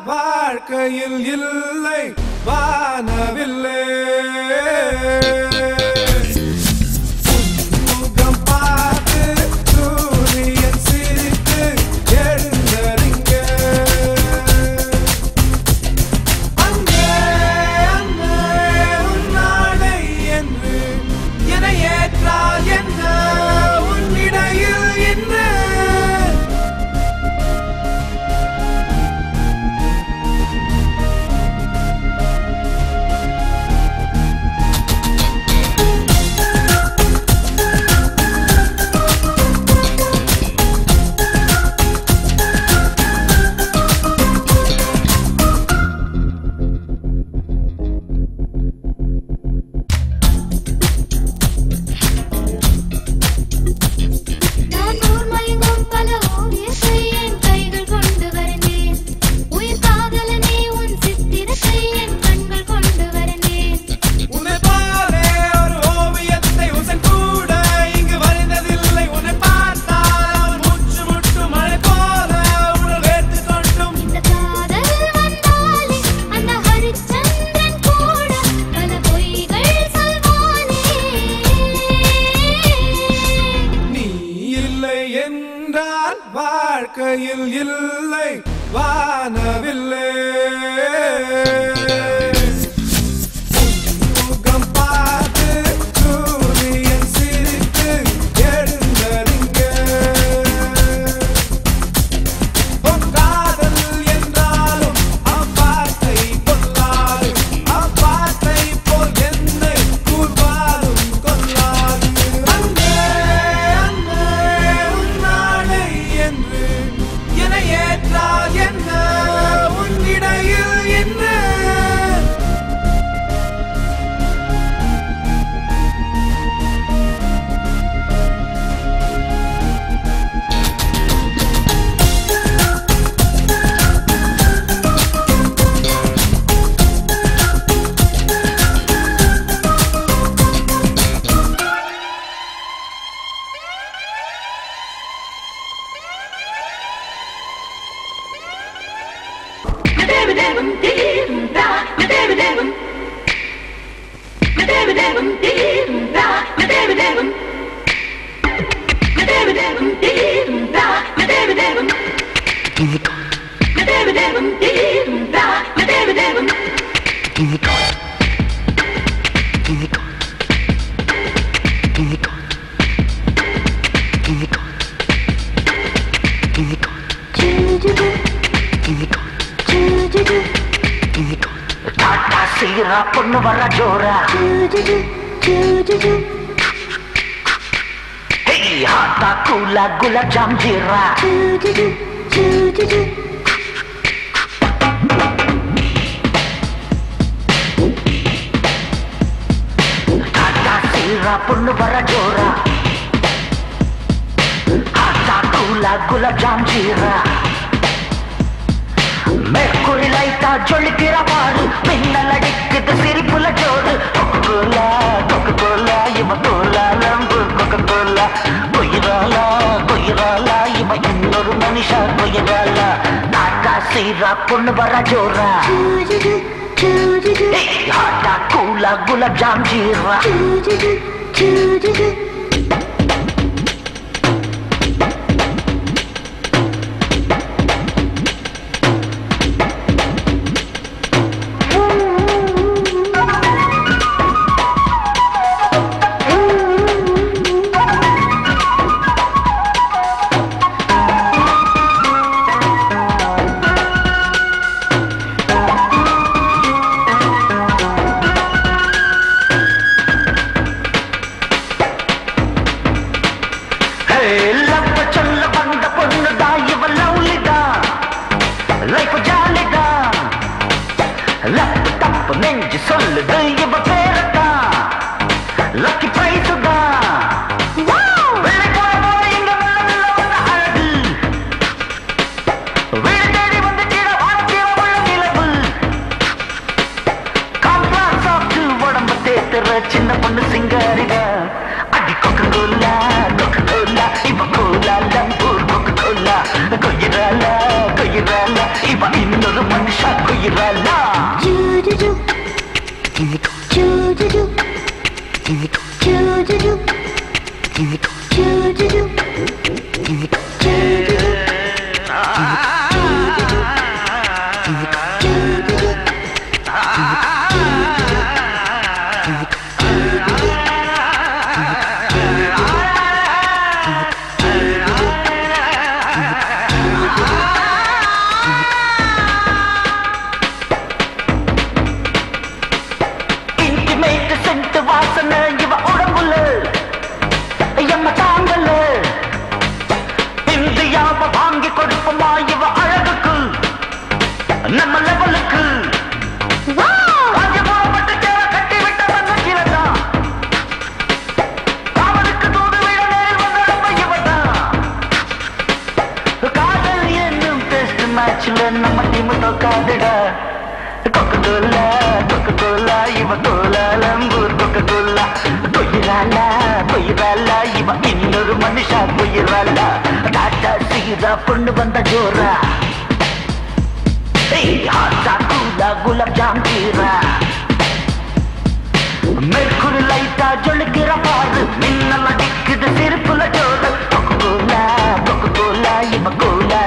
வாழ்க்கையில் இல்லை வானவில்லை முகம் பார்த்து சூரியன் சிரித்து எழுந்தறிங்க அங்கே அங்கே உன்னாடை என்று என ஏற்றால் என்ன உன்னிடையில் என்ன பார்க்கையில் இல்லை வானவில்லை முகம் பார்த்து சூரியன் சிரித்து எழுந்தறிங்க காதல் என்றாலும் அப்பாத்தை கொல்லாது அப்பாத்தை போல் என்னை கூர்வாலும் கொல்லாது அங்கே அங்கே உன்னாடை என்று என ஏற்றால் என்ன உன்னிடையில் என்ன சீரா பொண்ணு வர ஜோரா ஹாட்டா கூலா குலாப் ஜாம் ஜீரா ஹாட்டா சீரா பொண்ணு வர ஜோரா ஹாட்டா கூலா குலாப் ஜாம் ஜீரா மேற்கூறி லைட்டா ஜொலிக்கிற பாரு மின்னல் அடிக்குது சிரிப்புல ஜோறு கொக்கோலா கொக்கோலா இவ கோலா லம்பு கொக்கோலா கொயிராலா கொயிராலா இவ இன்னொரு மனுஷா கொயிராலா டாட்டா சீரா பொண்ணு வர ஜோரா ஹாட்டா கூலா குலாப் ஜாம் ஜீரா நெஞ்சு சொல்லுது இவ பேரத்தான் லக்கி பிரைஸ் தான் வெள்ளை போல இங்க அழகு வீடு தேடி வந்து கீழே வாக்கியம் உள்ள நிலவு காம்ப்ளான் சாப்பிட்டு உடம்பு தேத்துற சின்ன பொண்ணு சிங்காரிதா அடி கொக்கோலா கொக்கோலா இவ கோலா லம்பூர் கொக்கோலா கொயிராலா கொயிராலா இவ இன்னொரு மனுஷா கொயிராலா நம்ம லெவலுக்கு காஞ்சிபுரப்பட்டு சேர கட்டி விட்ட வந்ததான் காவலுக்கு தூது விட நேரில் வந்த நம்ம இவதான் காதல் என்னும் டெஸ்ட் மேட்ச்ல நம்ம டீம் தோக்காதுடா கொக்கோலா கொக்கோலா இவ கோலா லம்பூர் கொக்கோலா கொயிராலா கொயிராலா இவ இன்னொரு மனுஷா கொயிராலா டாட்டா சீரா பொண்ணு வந்த ஜோரா ஹாட்டா கூலா குலாப் ஜாம் ஜீரா மேற்கூறி லைட்டா ஜொலிக்கிற பாரு மின்னல் அடிக்குது சிரிப்புல ஜோறு கொக்கோலா கொக்கோலா இவ கோலா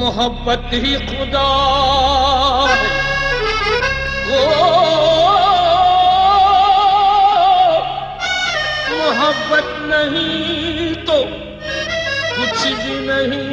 मोहब्बत ही खुदा है। ओ मोहब्बत नहीं तो कुछ भी नहीं।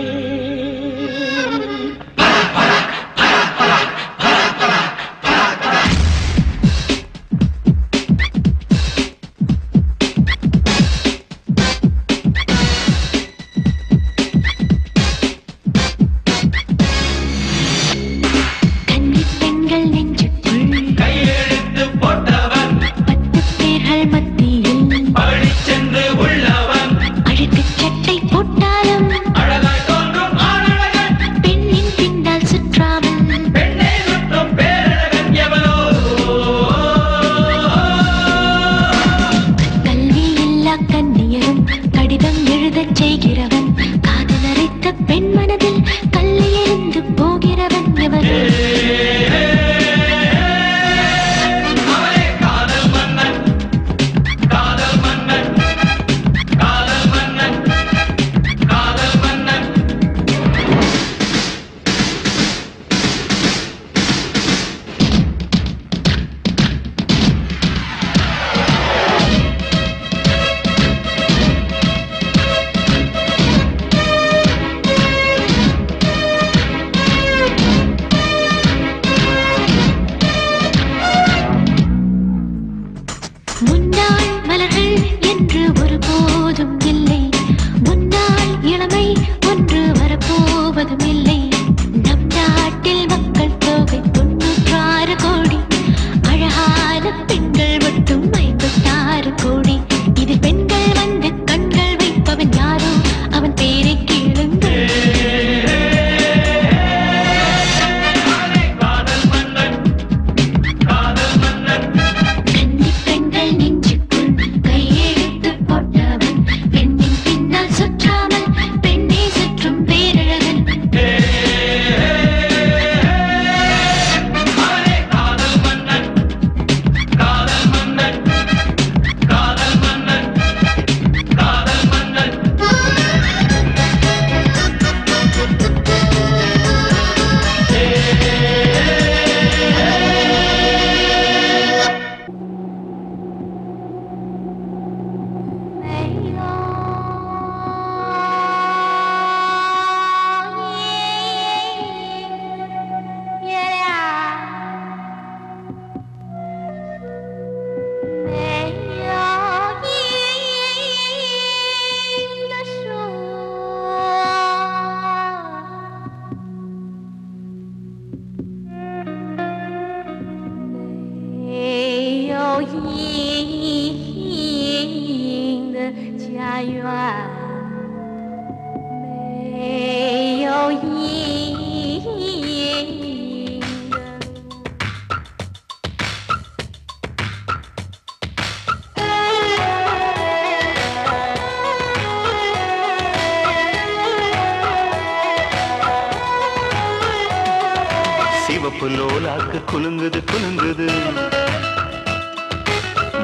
புலோலாக்கு குலுங்குது குலுங்குது,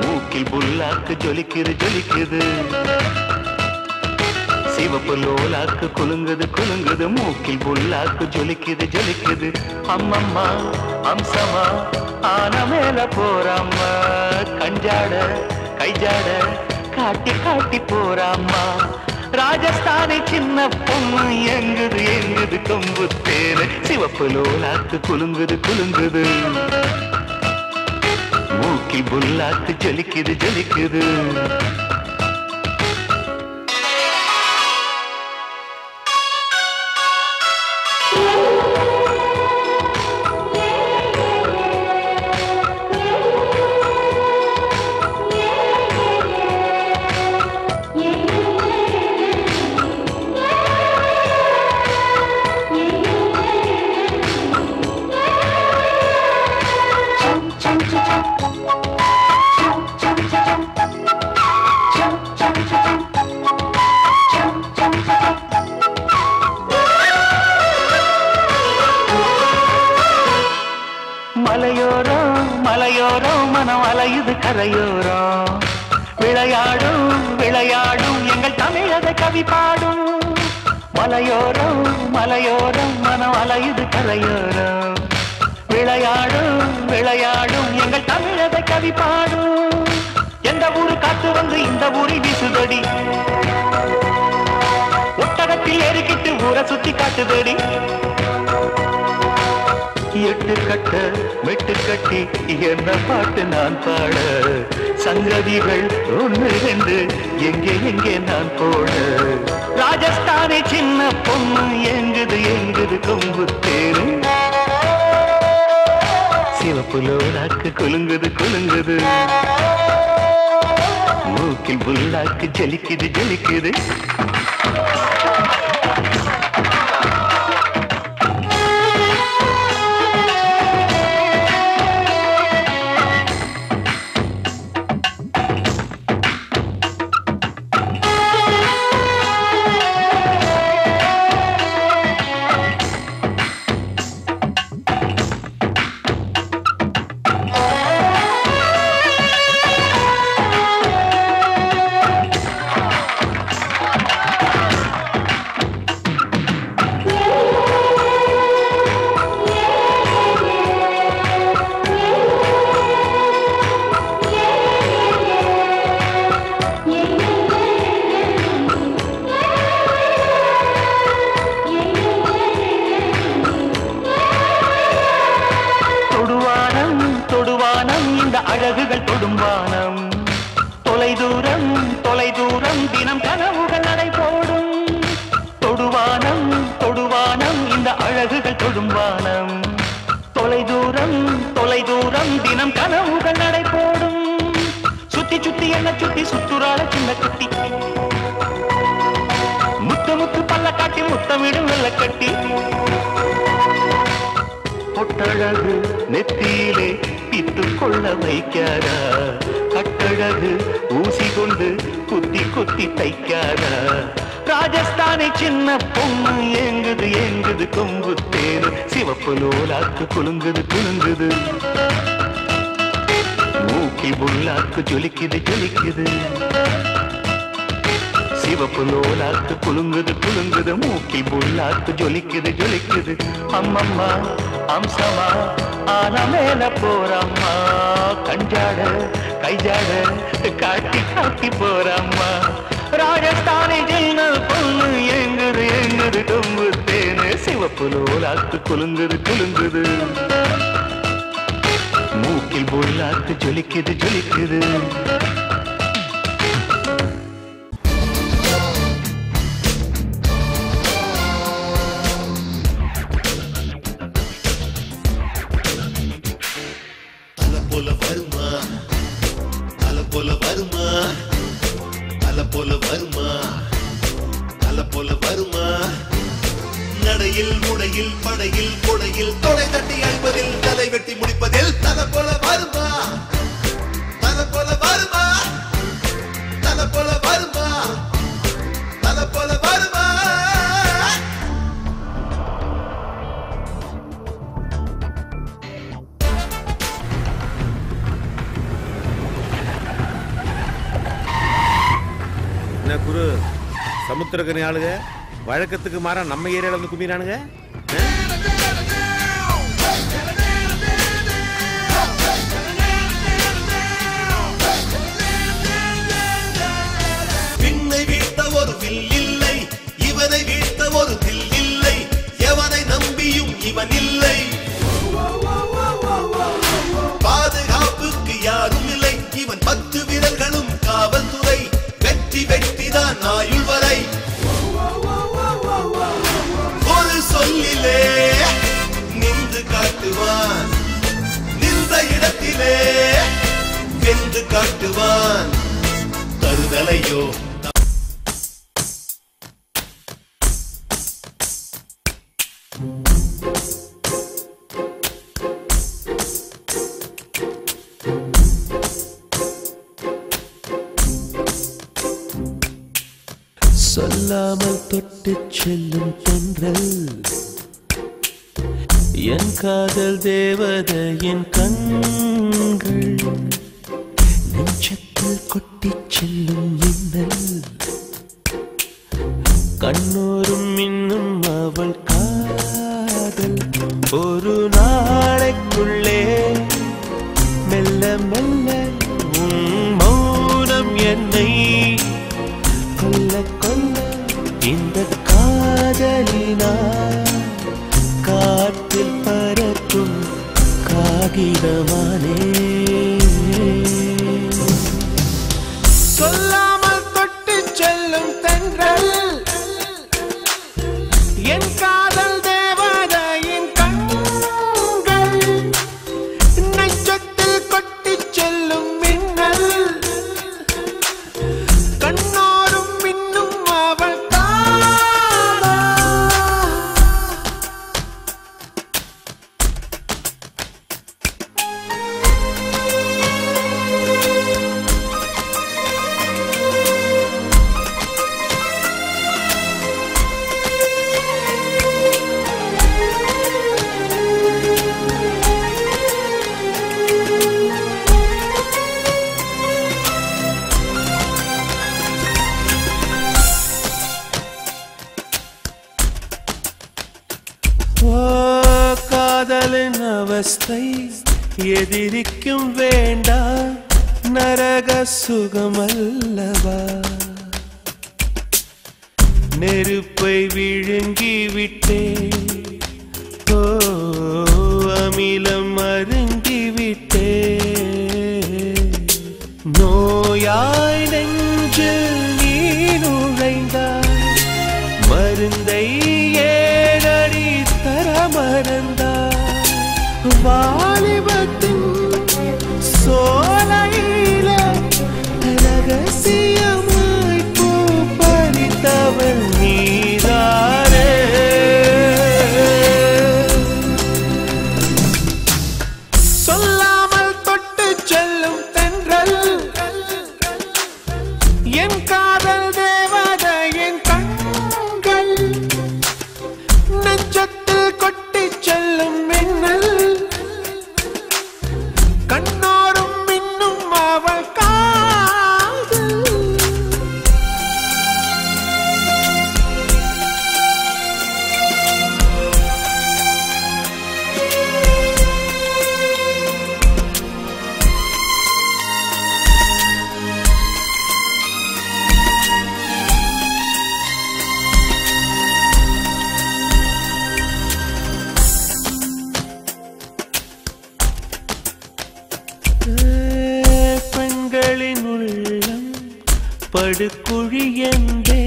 மூக்கில் புல்லாக்கு ஜொலிக்குது ஜொலிக்குது. சிவப்பு லோலாக்கு குலுங்குது குலுங்குது, மூக்கில் புல்லாக்கு ஜொலிக்குது ஜொலிக்குது. அம்மம்மா அம்சமா ஆன மேல போறாம்மா, கஞ்சாட கைஜாட காட்டி காட்டி போறாம்மா. ராஜஸ்தானி சின்ன பொண்ணு எங்குது எங்குது கொம்பு தேரு. சிவப்பு லோலாக்கு குலுங்குது குலுங்குது, மூக்கில் புல்லாக்கு ஜொலிக்குது ஜொலிக்குது. மலையோரம் மலையோரம் மனம் அலையுது கரையோரம், விளையாடும் விளையாடும் எங்கள் தமிழக கவி பாடும். மலையோரம் மலையோரம் மனம் அலையுது கரையோரம் விளையாடும் விளையாடும் எங்கள் தமிழக கவி பாடும் எந்த ஊரு காத்து வந்து இந்த ஊரில் வீசுதடி ஒட்டகத்தில் ஏறிக்கிட்டு ஊரை சுத்தி காட்டுதடி எட்டு கட்ட மெட்டு கட்டி என்ன பாட்டு நான் பாட சங்கதிகள் ஒன்று ரெண்டு எங்கே எங்கே நான் போட ராஜஸ்தானி சின்ன பொண்ணு எங்குது எங்குது கொம்பு தேரு சிவப்புலோடாக்கு குலுங்குது குலுங்குது மூக்கில் புல்லாக்கு ஜலிக்குது ஜலிக்குது அழகுகள் தொடும்பானம் தொலைதூரம் தொலைதூரம் தினம் கனவுகள் நடை போடும் தொடுவானம் தொடுவானம் இந்த அழகுகள் தொடும்பானம் தொலைதூரம் தொலைதூரம் தினம் கனவுகள் நடை போடும் சுத்தி சுத்தி என்ன சுத்தி சுத்துறாள சின்ன குட்டி முத்து முத்து பல்ல காட்டி முத்தமிடும் வெள்ள கட்டி பொட்டழகு நெத்தியிலே பித்து கொள்ள வைக்காரா கட்டழகு ஊசி கொண்டு குத்தி குத்தி தைக்காரா ராஜஸ்தானி சின்ன பொண்ணு எங்குது எங்குது கொம்பு தேரு சிவப்பு நூலாக்கு குலுங்குது குலுங்குது மூக்கில் புல்லாக்கு ஜொலிக்குது ஜொலிக்குது சிவப்பு நூலாக்கு குலுங்குது குலுங்குது மூக்கில் புல்லாக்கு ஜொலிக்குது ஜொலிக்குது அம்மம்மா அம்சமா ஆன மேல போறம்மா கஞ்சாட கைஜாட காட்டி காட்டி போறம்மா ராஜஸ்தானி சின்ன பொண்ணு எங்குது எங்குது கொம்பு தேனு சிவப்பு நூலாக்கு குலுங்குது குலுங்குது மூக்கில் புல்லாக்கு ஜொலிக்குது ஜொலிக்குது நடையில் முடையில் படையில் கொடையில் தொடை தட்டி அழிப்பதில் தலை வெட்டி முடிப்பதில் தலை போல வருமா தலை போல வருமா தலை போல வருமா தலை போல வருமா என்ன குரு சமுத்திரக்கனி ஆளுங்க வழக்கத்துக்கு மாறா நம்ம ஏரியால வந்து கும்பிடுறானுங்க. விண்ணை வீழ்த்த ஒரு வில் இல்லை இவனை வீழ்த்த ஒரு தில் இல்லை எவனை நம்பியும் இவன் இல்லை பாதுகாப்புக்கு யாரும் இல்லை இவன் 10 விரல்களும் காவல்துறை வெற்றி வெற்றிதான் ஆயுள் வரை ஒரு சொல்லிலே நின்று காட்டுவான் நின்ற இடத்திலே வென்று காட்டுவான் தருதலையோ சொல்லாமல் தொட்டு செல்லும் தென்றல் என் காதல் தேவதையின் கண்கள் நெஞ்சத்தில் கொட்டி செல்லும் மின்னல் கண்ணோரும் மின்னல் என்னை கொல்ல கொல்ல இந்த காதலினால் காற்றில் பறக்கும் காகிதமானே சொல்லாமல் தொட்டு செல்லும் தென்றல் என் காதல் தேவதையின் கண்கள் நெஞ்சத்தில் கொட்டி செல்லும் மின்னல் கண்ணோரும் மின்னும் அவள் காதலின் அவஸ்தை எதிரிக்கும் வேண்டாம் நரக சுகமல்லவா நெருப்பை விழுங்கி விட்டே அமிலம் அருங்கி விட்டே நோயாய் நெஞ்சில் நீ நுழைந்தாய் மருந்தை ஏறடி தர மறந்தாய் வாலிபத்தின் சோலையில ரகசியமாய் பூ பறித்தவள் நீதானே சொல்லாமல் தொட்டு செல்லும் தென்றல் என் காதல் தேவதையின் கண்கள் நெஞ்சத்தில் கொட்டி செல்லும் மின்னல் கண்ணோரும் மின்னும் அவள் காதல் பெண்களின் உள்ளம் படுகுழி என்றே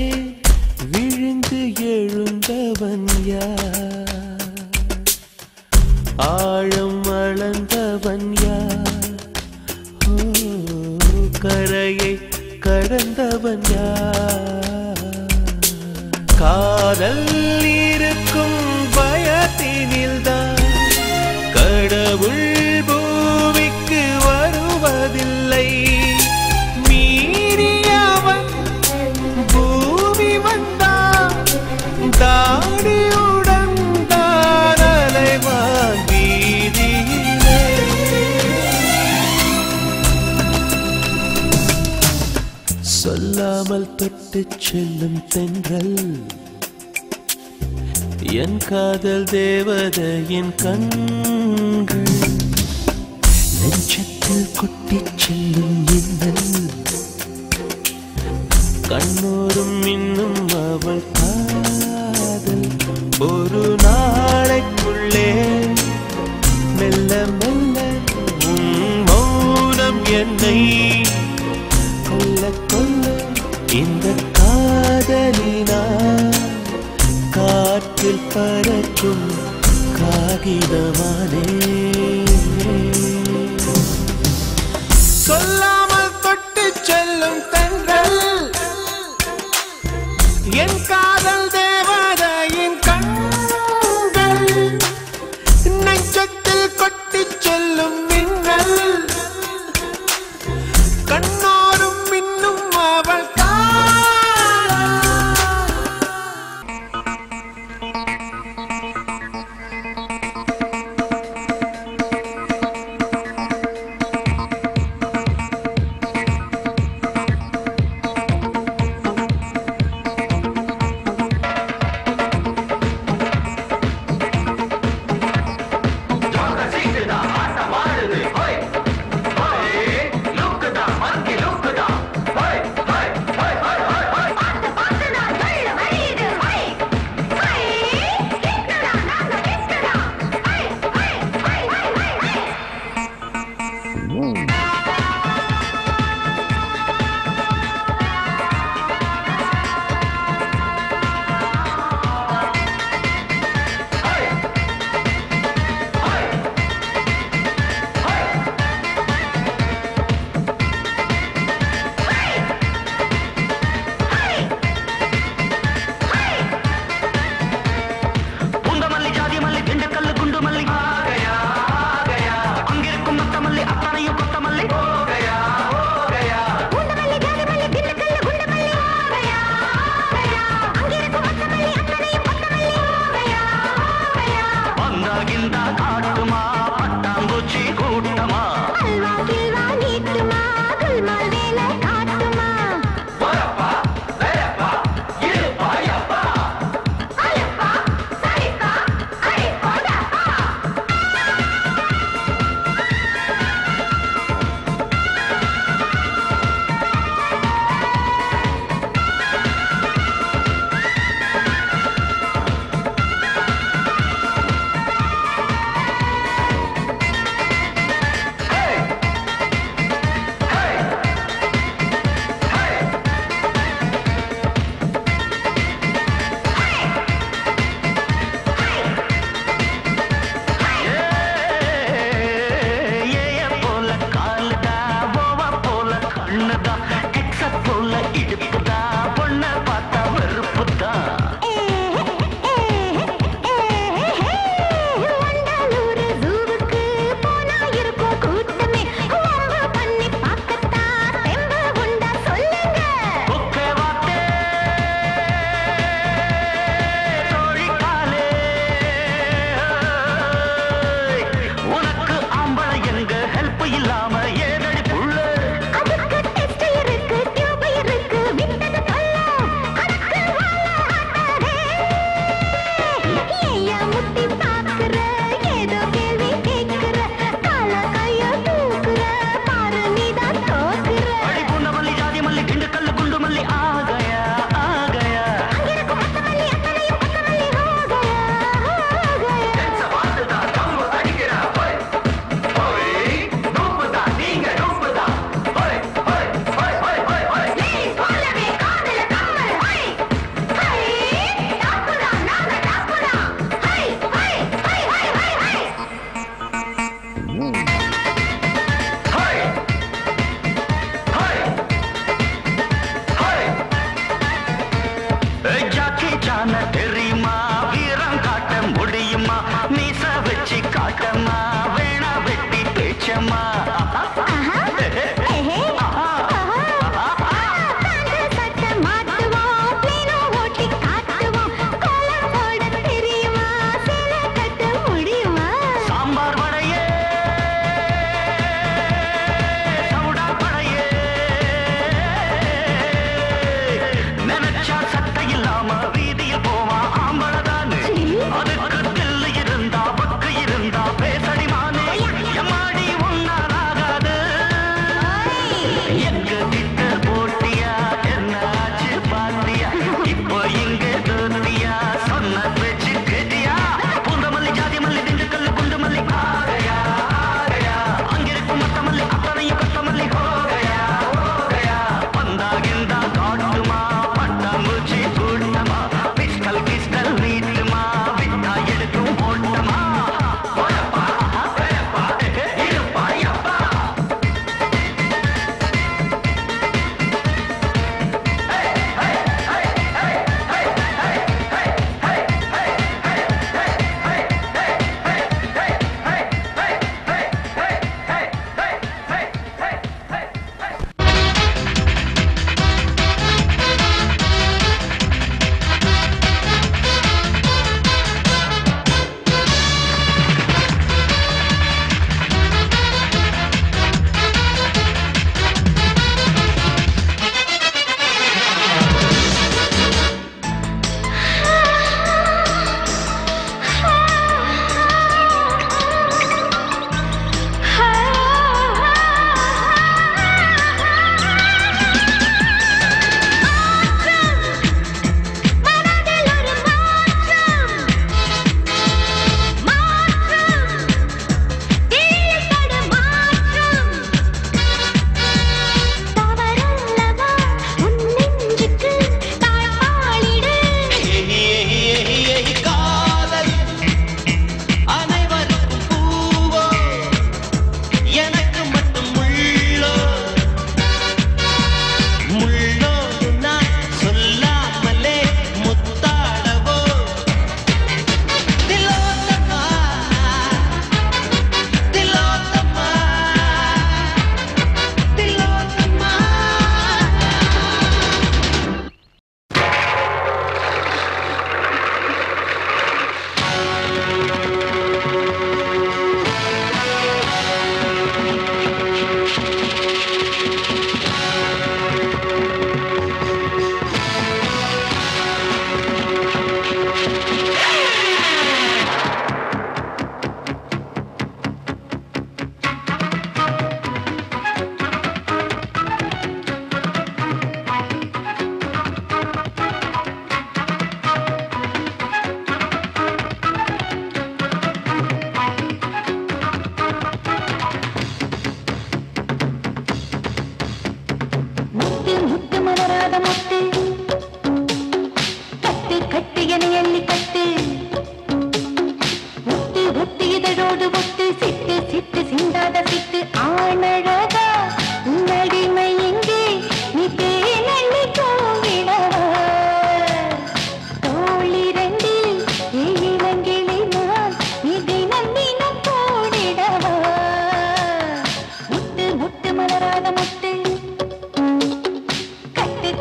விழுந்து எழுந்தவன் யார் ஆழம் அளந்தவன் யார் கரையை கடந்தவன் யார் காதல் இருக்கும் பயத்தினில்தான் கடவுள் பூமிக்கு வருவதில்லை மீறியவன் பூமி வந்தான் தாடியுடன் தான் அலைவான் வீதியிலே சொல்லாமல் தொட்டு செல்லும் தென்றல் என் காதல் தேவதையின் கண்கள் நெஞ்சத்தில் கொட்டி செல்லும் மின்னல் கண்ணோரும் இன்னும் அவள் காதல் ஒரு நாளைக்குள்ளே மெல்ல மெல்ல உன் மௌனம் என்னை கொல்ல கொல்ல இந்த காதலினால் காற்றில் பறக்கும் காகிதமானே சொல்லாமல் தொட்டு செல்லும் தென்றல் என் காதல் தேவதையின் கண்கள் நெஞ்சத்தில் கொட்டி செல்லும் மின்னல் கண்ணோரும் மின்னும் அவள்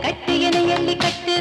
கட்டு என எள்ளி கட்டு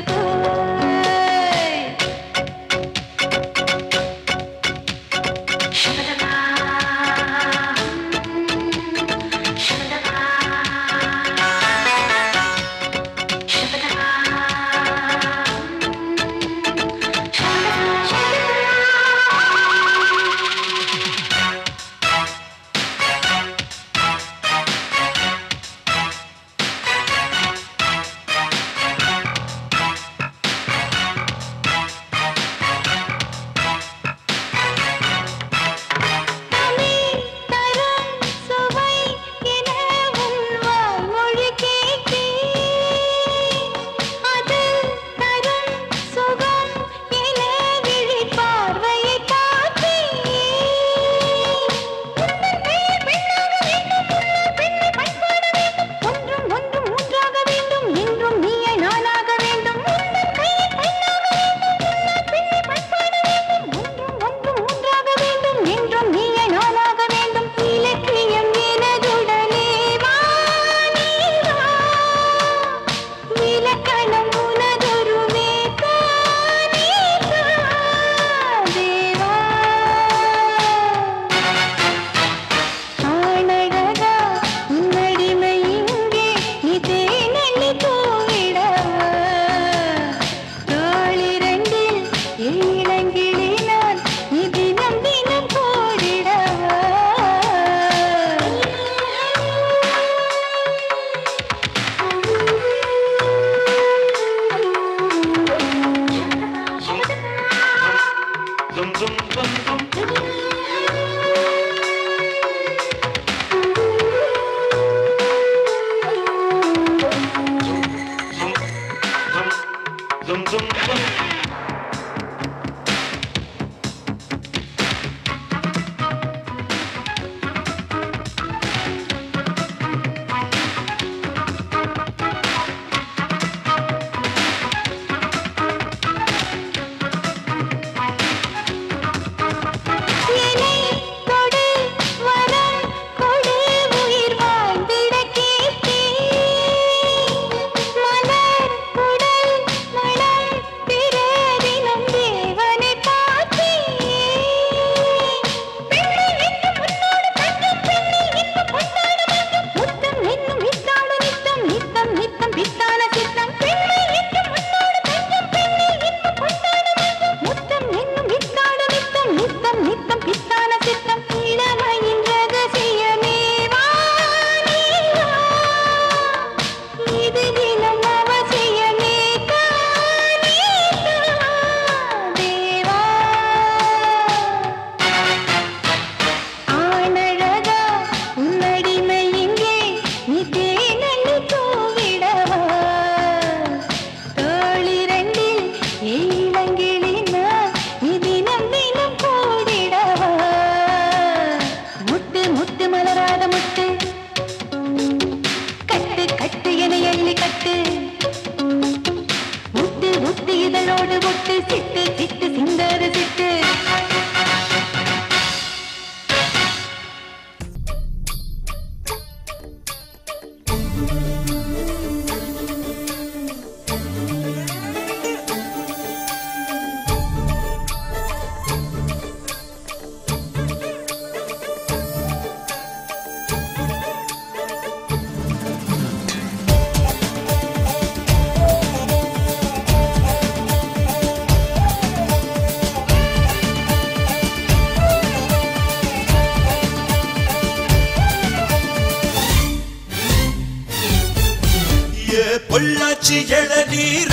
பொள்ளாச்சி இளநீர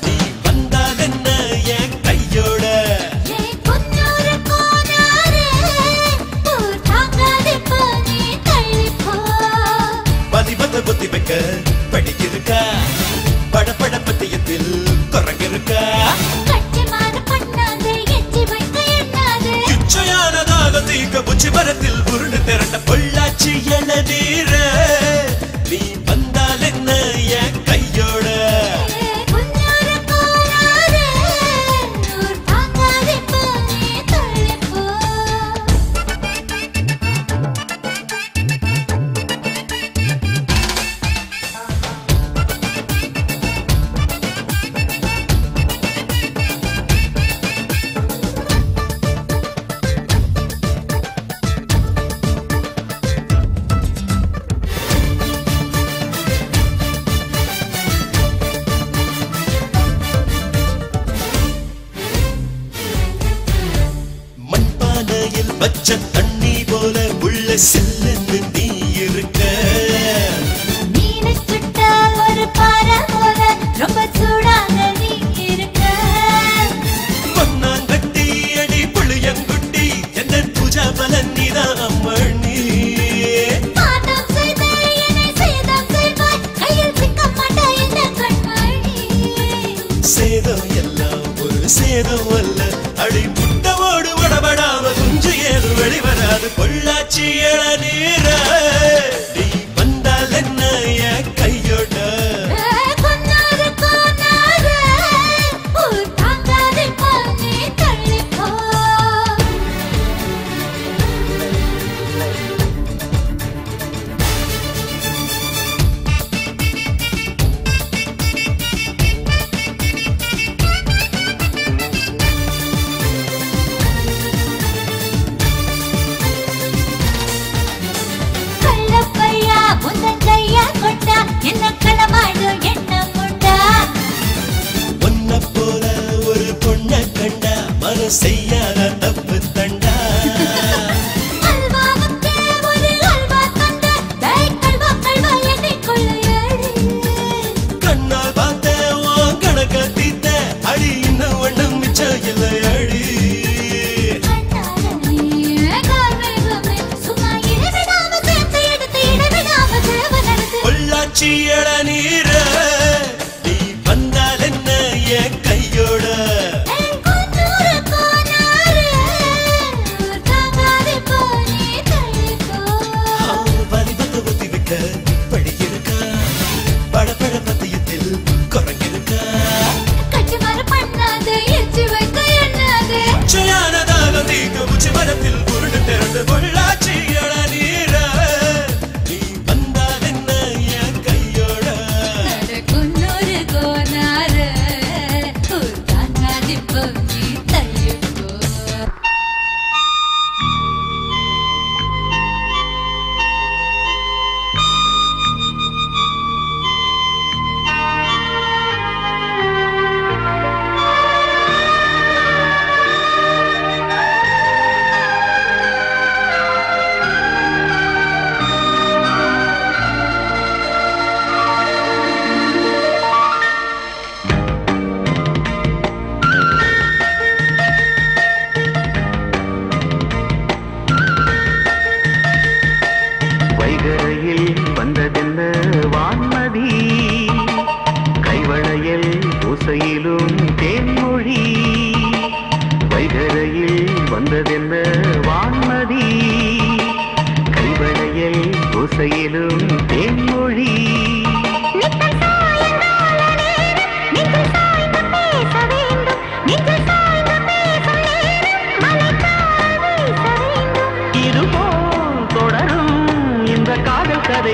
நீ வந்தால் என்ன என் கையோட பதிபத புத்தி வைக்க படிக்கிருக்கா படப்பட பத்தியத்தில் குரங்கிருக்கா இச்சையானதாக தீக்க புச்சி மரத்தில் உருண்டு திரண்ட பொள்ளாச்சி இளநீர நீ வந்தால் என்ன என் கையோட ஏதும் அல்ல அடி முட்டவோடு உடபடாம குஞ்சு ஏதும் வெளிவராது பொள்ளாச்சி இளநீர நீ வந்தால் என்ன என் கையோட செய்யாத தப்பு தண்டா கண்ணால் பார்த்த கணக்க தீத்த அடி இன்னும் ஒண்ணும் மிச்சம் இல்லை அடி பொள்ளாச்சி இளநீர நீ வந்தால் என்ன என் கையோட பொள்ளாச்சி இளநீர நீ வந்தால் என்ன என் கையோட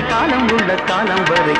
காலம் உள்ள காலம் வரை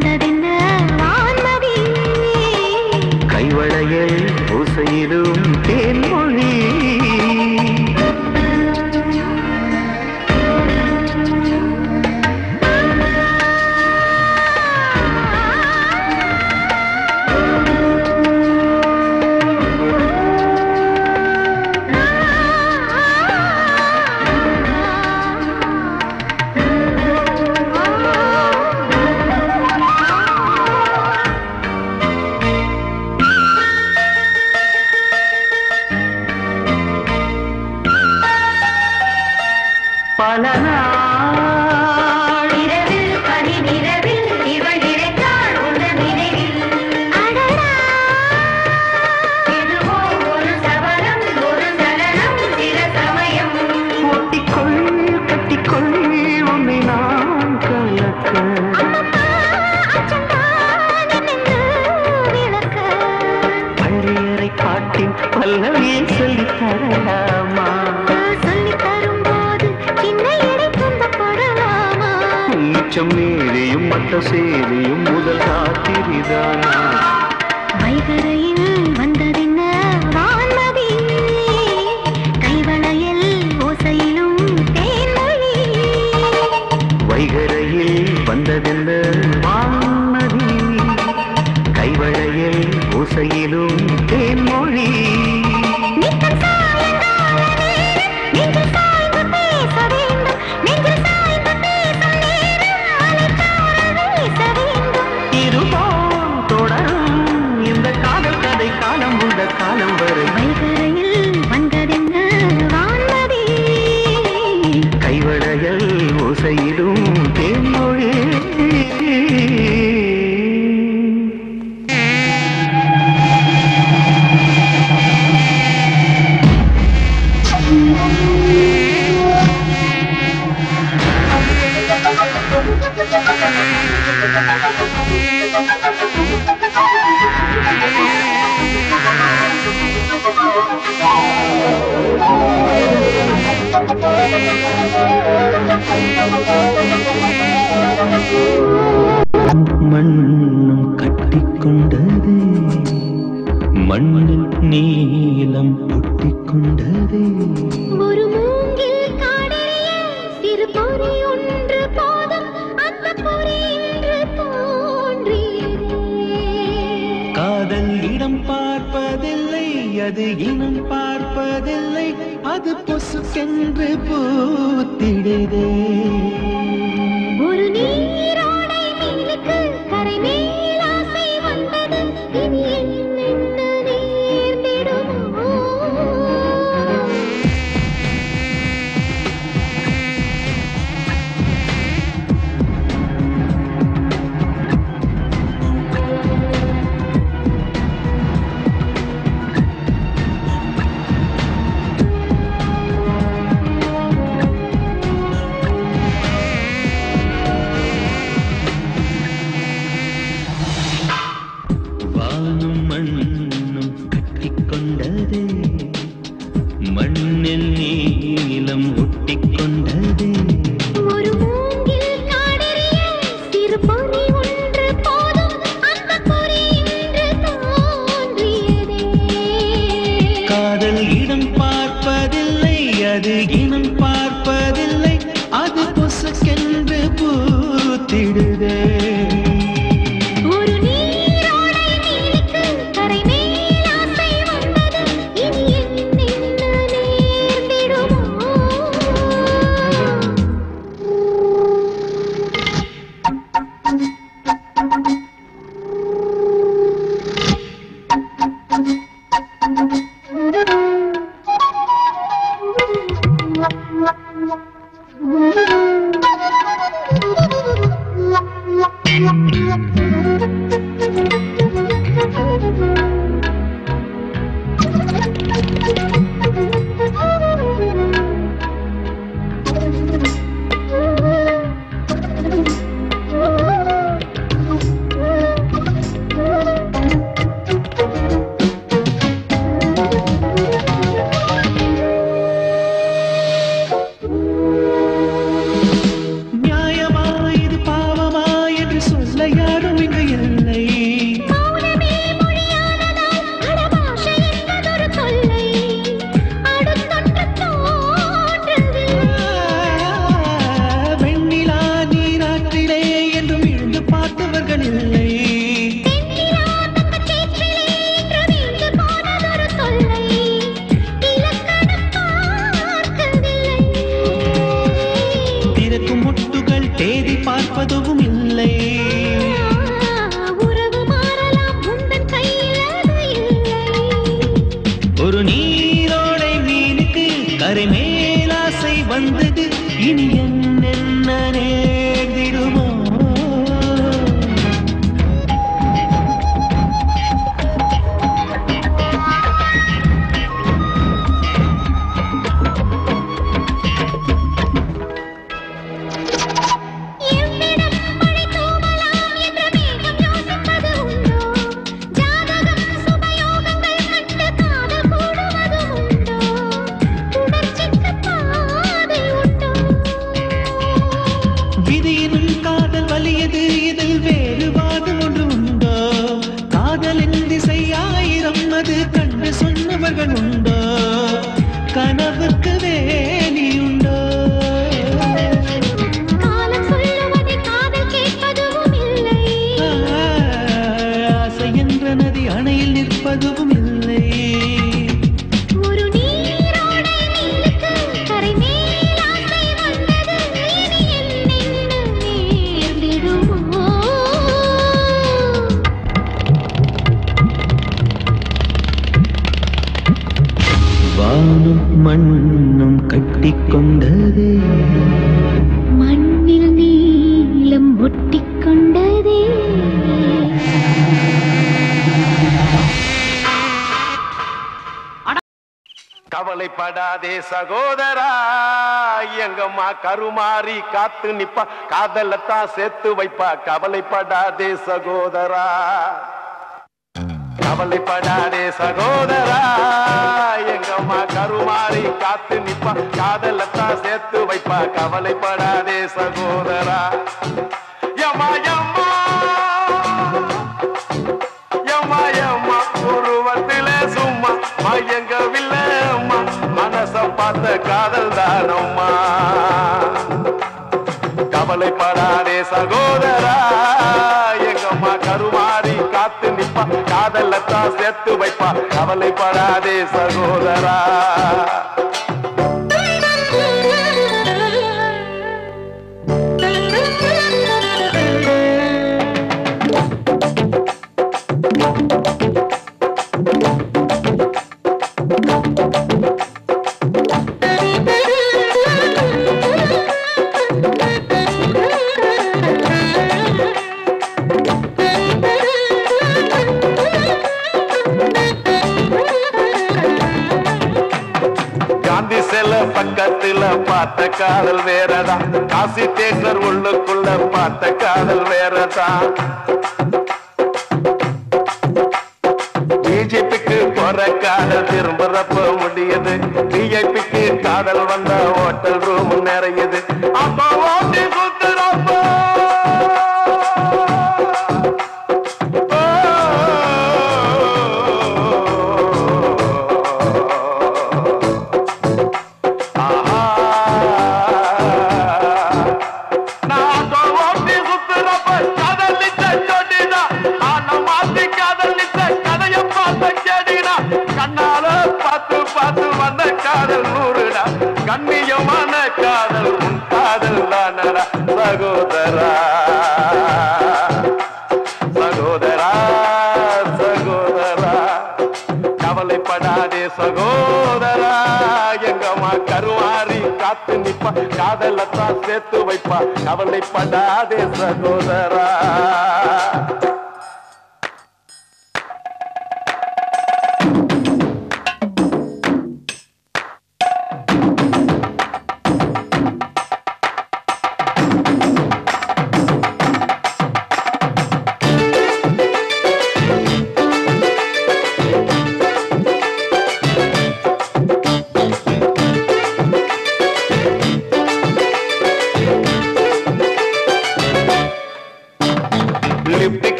வந்ததென்ன வான்மதி கைவளையல் ஓசையிலும் தேன்மொழி பல்லவியில் சொல்லித் தரலாமா? சொல்லித் தரும்போது சின்ன இடை துன்பப்படலாமா? மிச்சம் மேலேயும் மற்ற சேலையும் முதல் ராத்திரிதானா? வைகரையில் வந்ததென்ன வான்மதி, கைவளையல் ஓசையிலும் தேன்மொழி. வைகரையில் வந்ததென்ன வான்மதி, கைவளையல் ஓசையிலும் தேன்மொழி. நித்தம் சாயங்கால நேரம் நெஞ்சில் சாய்ந்து பேச வேண்டும், நெஞ்சில் சாய்ந்து பேசும் நேரம் அலைச்சாரல் வீச வேண்டும். இருபோல் தொடரும் இந்த காதல் கதை காலம் உள்ள காலம் வரை. வைகரையில் வந்ததென்ன வான்மதி, கைவளையல் ஓசையிலும் தேன்மொழி. மண்ணும் கட்டிக்கொண்டது, மண்ணில் நீலம் ஒட்டிக்கொண்டது. ஒரு மூங்கில் காடறிய சிறு பொறி ஒன்று போதும், அந்த பொறி இன்று தோன்றியதே. காதல் இடம் பார்ப்பதில்லை, அது இனம் பார்ப்பதில்லை, அது பொசுக்கென்று பூத்திடுதே. ஒரு நீரோடை மீனுக்கு கரை மேல் ஆசை வந்தது, இனி என்னென்ன நேர்ந்திடுமோ? மண்ணும் கட்டிக்கொண்டதே மண்ணில் நீலம் ஒட்டிக்கொண்டதே கவலைப்படாதே சகோதரா எங்கம்மா கருமாறி காத்து நிப்பா காதலத்தான் சேர்த்து வைப்பா கவலைப்படாதே சகோதரா கவலைப்படாதே சகோதரா எங்கம்மா கருமாறி காத்து நிப்பா காதலத்தான் சேர்த்து வைப்பா கவலைப்படாதே சகோதரா யம்மா யம்மா யம்மா யம்மா உருவத்திலே சும்மா மயங்கவில்லை அம்மா மனச பார்த்த காதல் தானம்மா கவலைப்படாதே சகோதரா எங்கம்மா கருமாறி காத்து நிப்பா காதலத்தான் சேர்த்து வைப்பா கவலைப்படாதே சகோதரா பக்கத்துல பார்த்த காதல் வேறதான் காசி தேட்டர் உள்ளுக்குள்ள பார்த்த காதல் வேறதான் பிஜேபிக்கு போற காதல் திரும்புறப்ப முடியுது பிஜேபிக்கு காதல் வந்த ஹோட்டல் ரூம் நிறையுது அப்ப ஓட்டி சுத்துறப்ப கண்ணியமான காதல் உன் காதல் தானடா சகோதரா சகோதரா சகோதரா கவலைப்படாதே சகோதரா எங்கம்மா கருவாரி காத்து நிப்பா காதலத்தான் சேர்த்து வைப்பா கவலைப்படாதே சகோதரா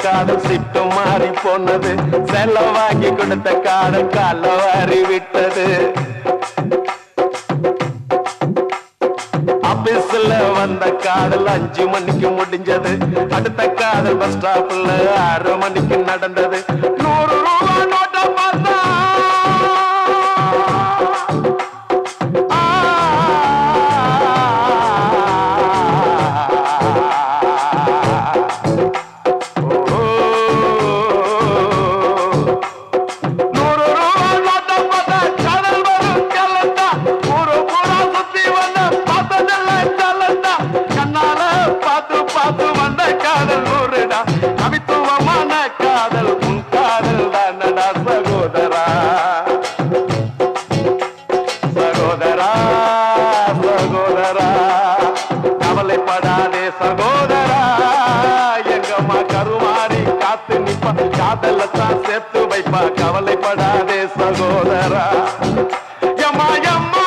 காதல் சிட்டு மாறி போனது செலவாகி கொடுத்த காதல் கால வாரி விட்டது ஆபீஸ்ல வந்த காதல் 5 மணிக்கு முடிஞ்சது அடுத்த காதல் பஸ் ஸ்டாப்ல 6 மணிக்கு நடந்தது 100 ரூபாய் நோட்டை பார்த்தா கவித்துவமான காதல் உன் காதல் தானடா சகோதரா சகோதரா சகோதரா கவலைப்படாதே சகோதரா எங்கம்மா கருமாறி காத்து நிப்பா காதலத்தான் சேர்த்து வைப்பா கவலைப்படாதே சகோதரா யம்மா யம்மா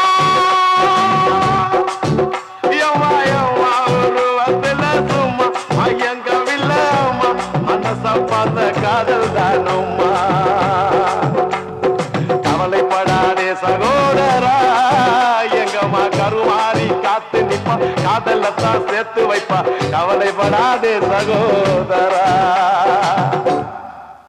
யம்மா யம்மா உருவத்தில சும்மா மயங்கவில்லை அம்மா மனச பார்த்த காதல் தானம்மா கவலைப்படாதே சகோதரா எங்கம்மா கருமாறி காத்து நிப்பா காதலத்தான் சேர்த்து வைப்பா கவலைப்படாதே சகோதரா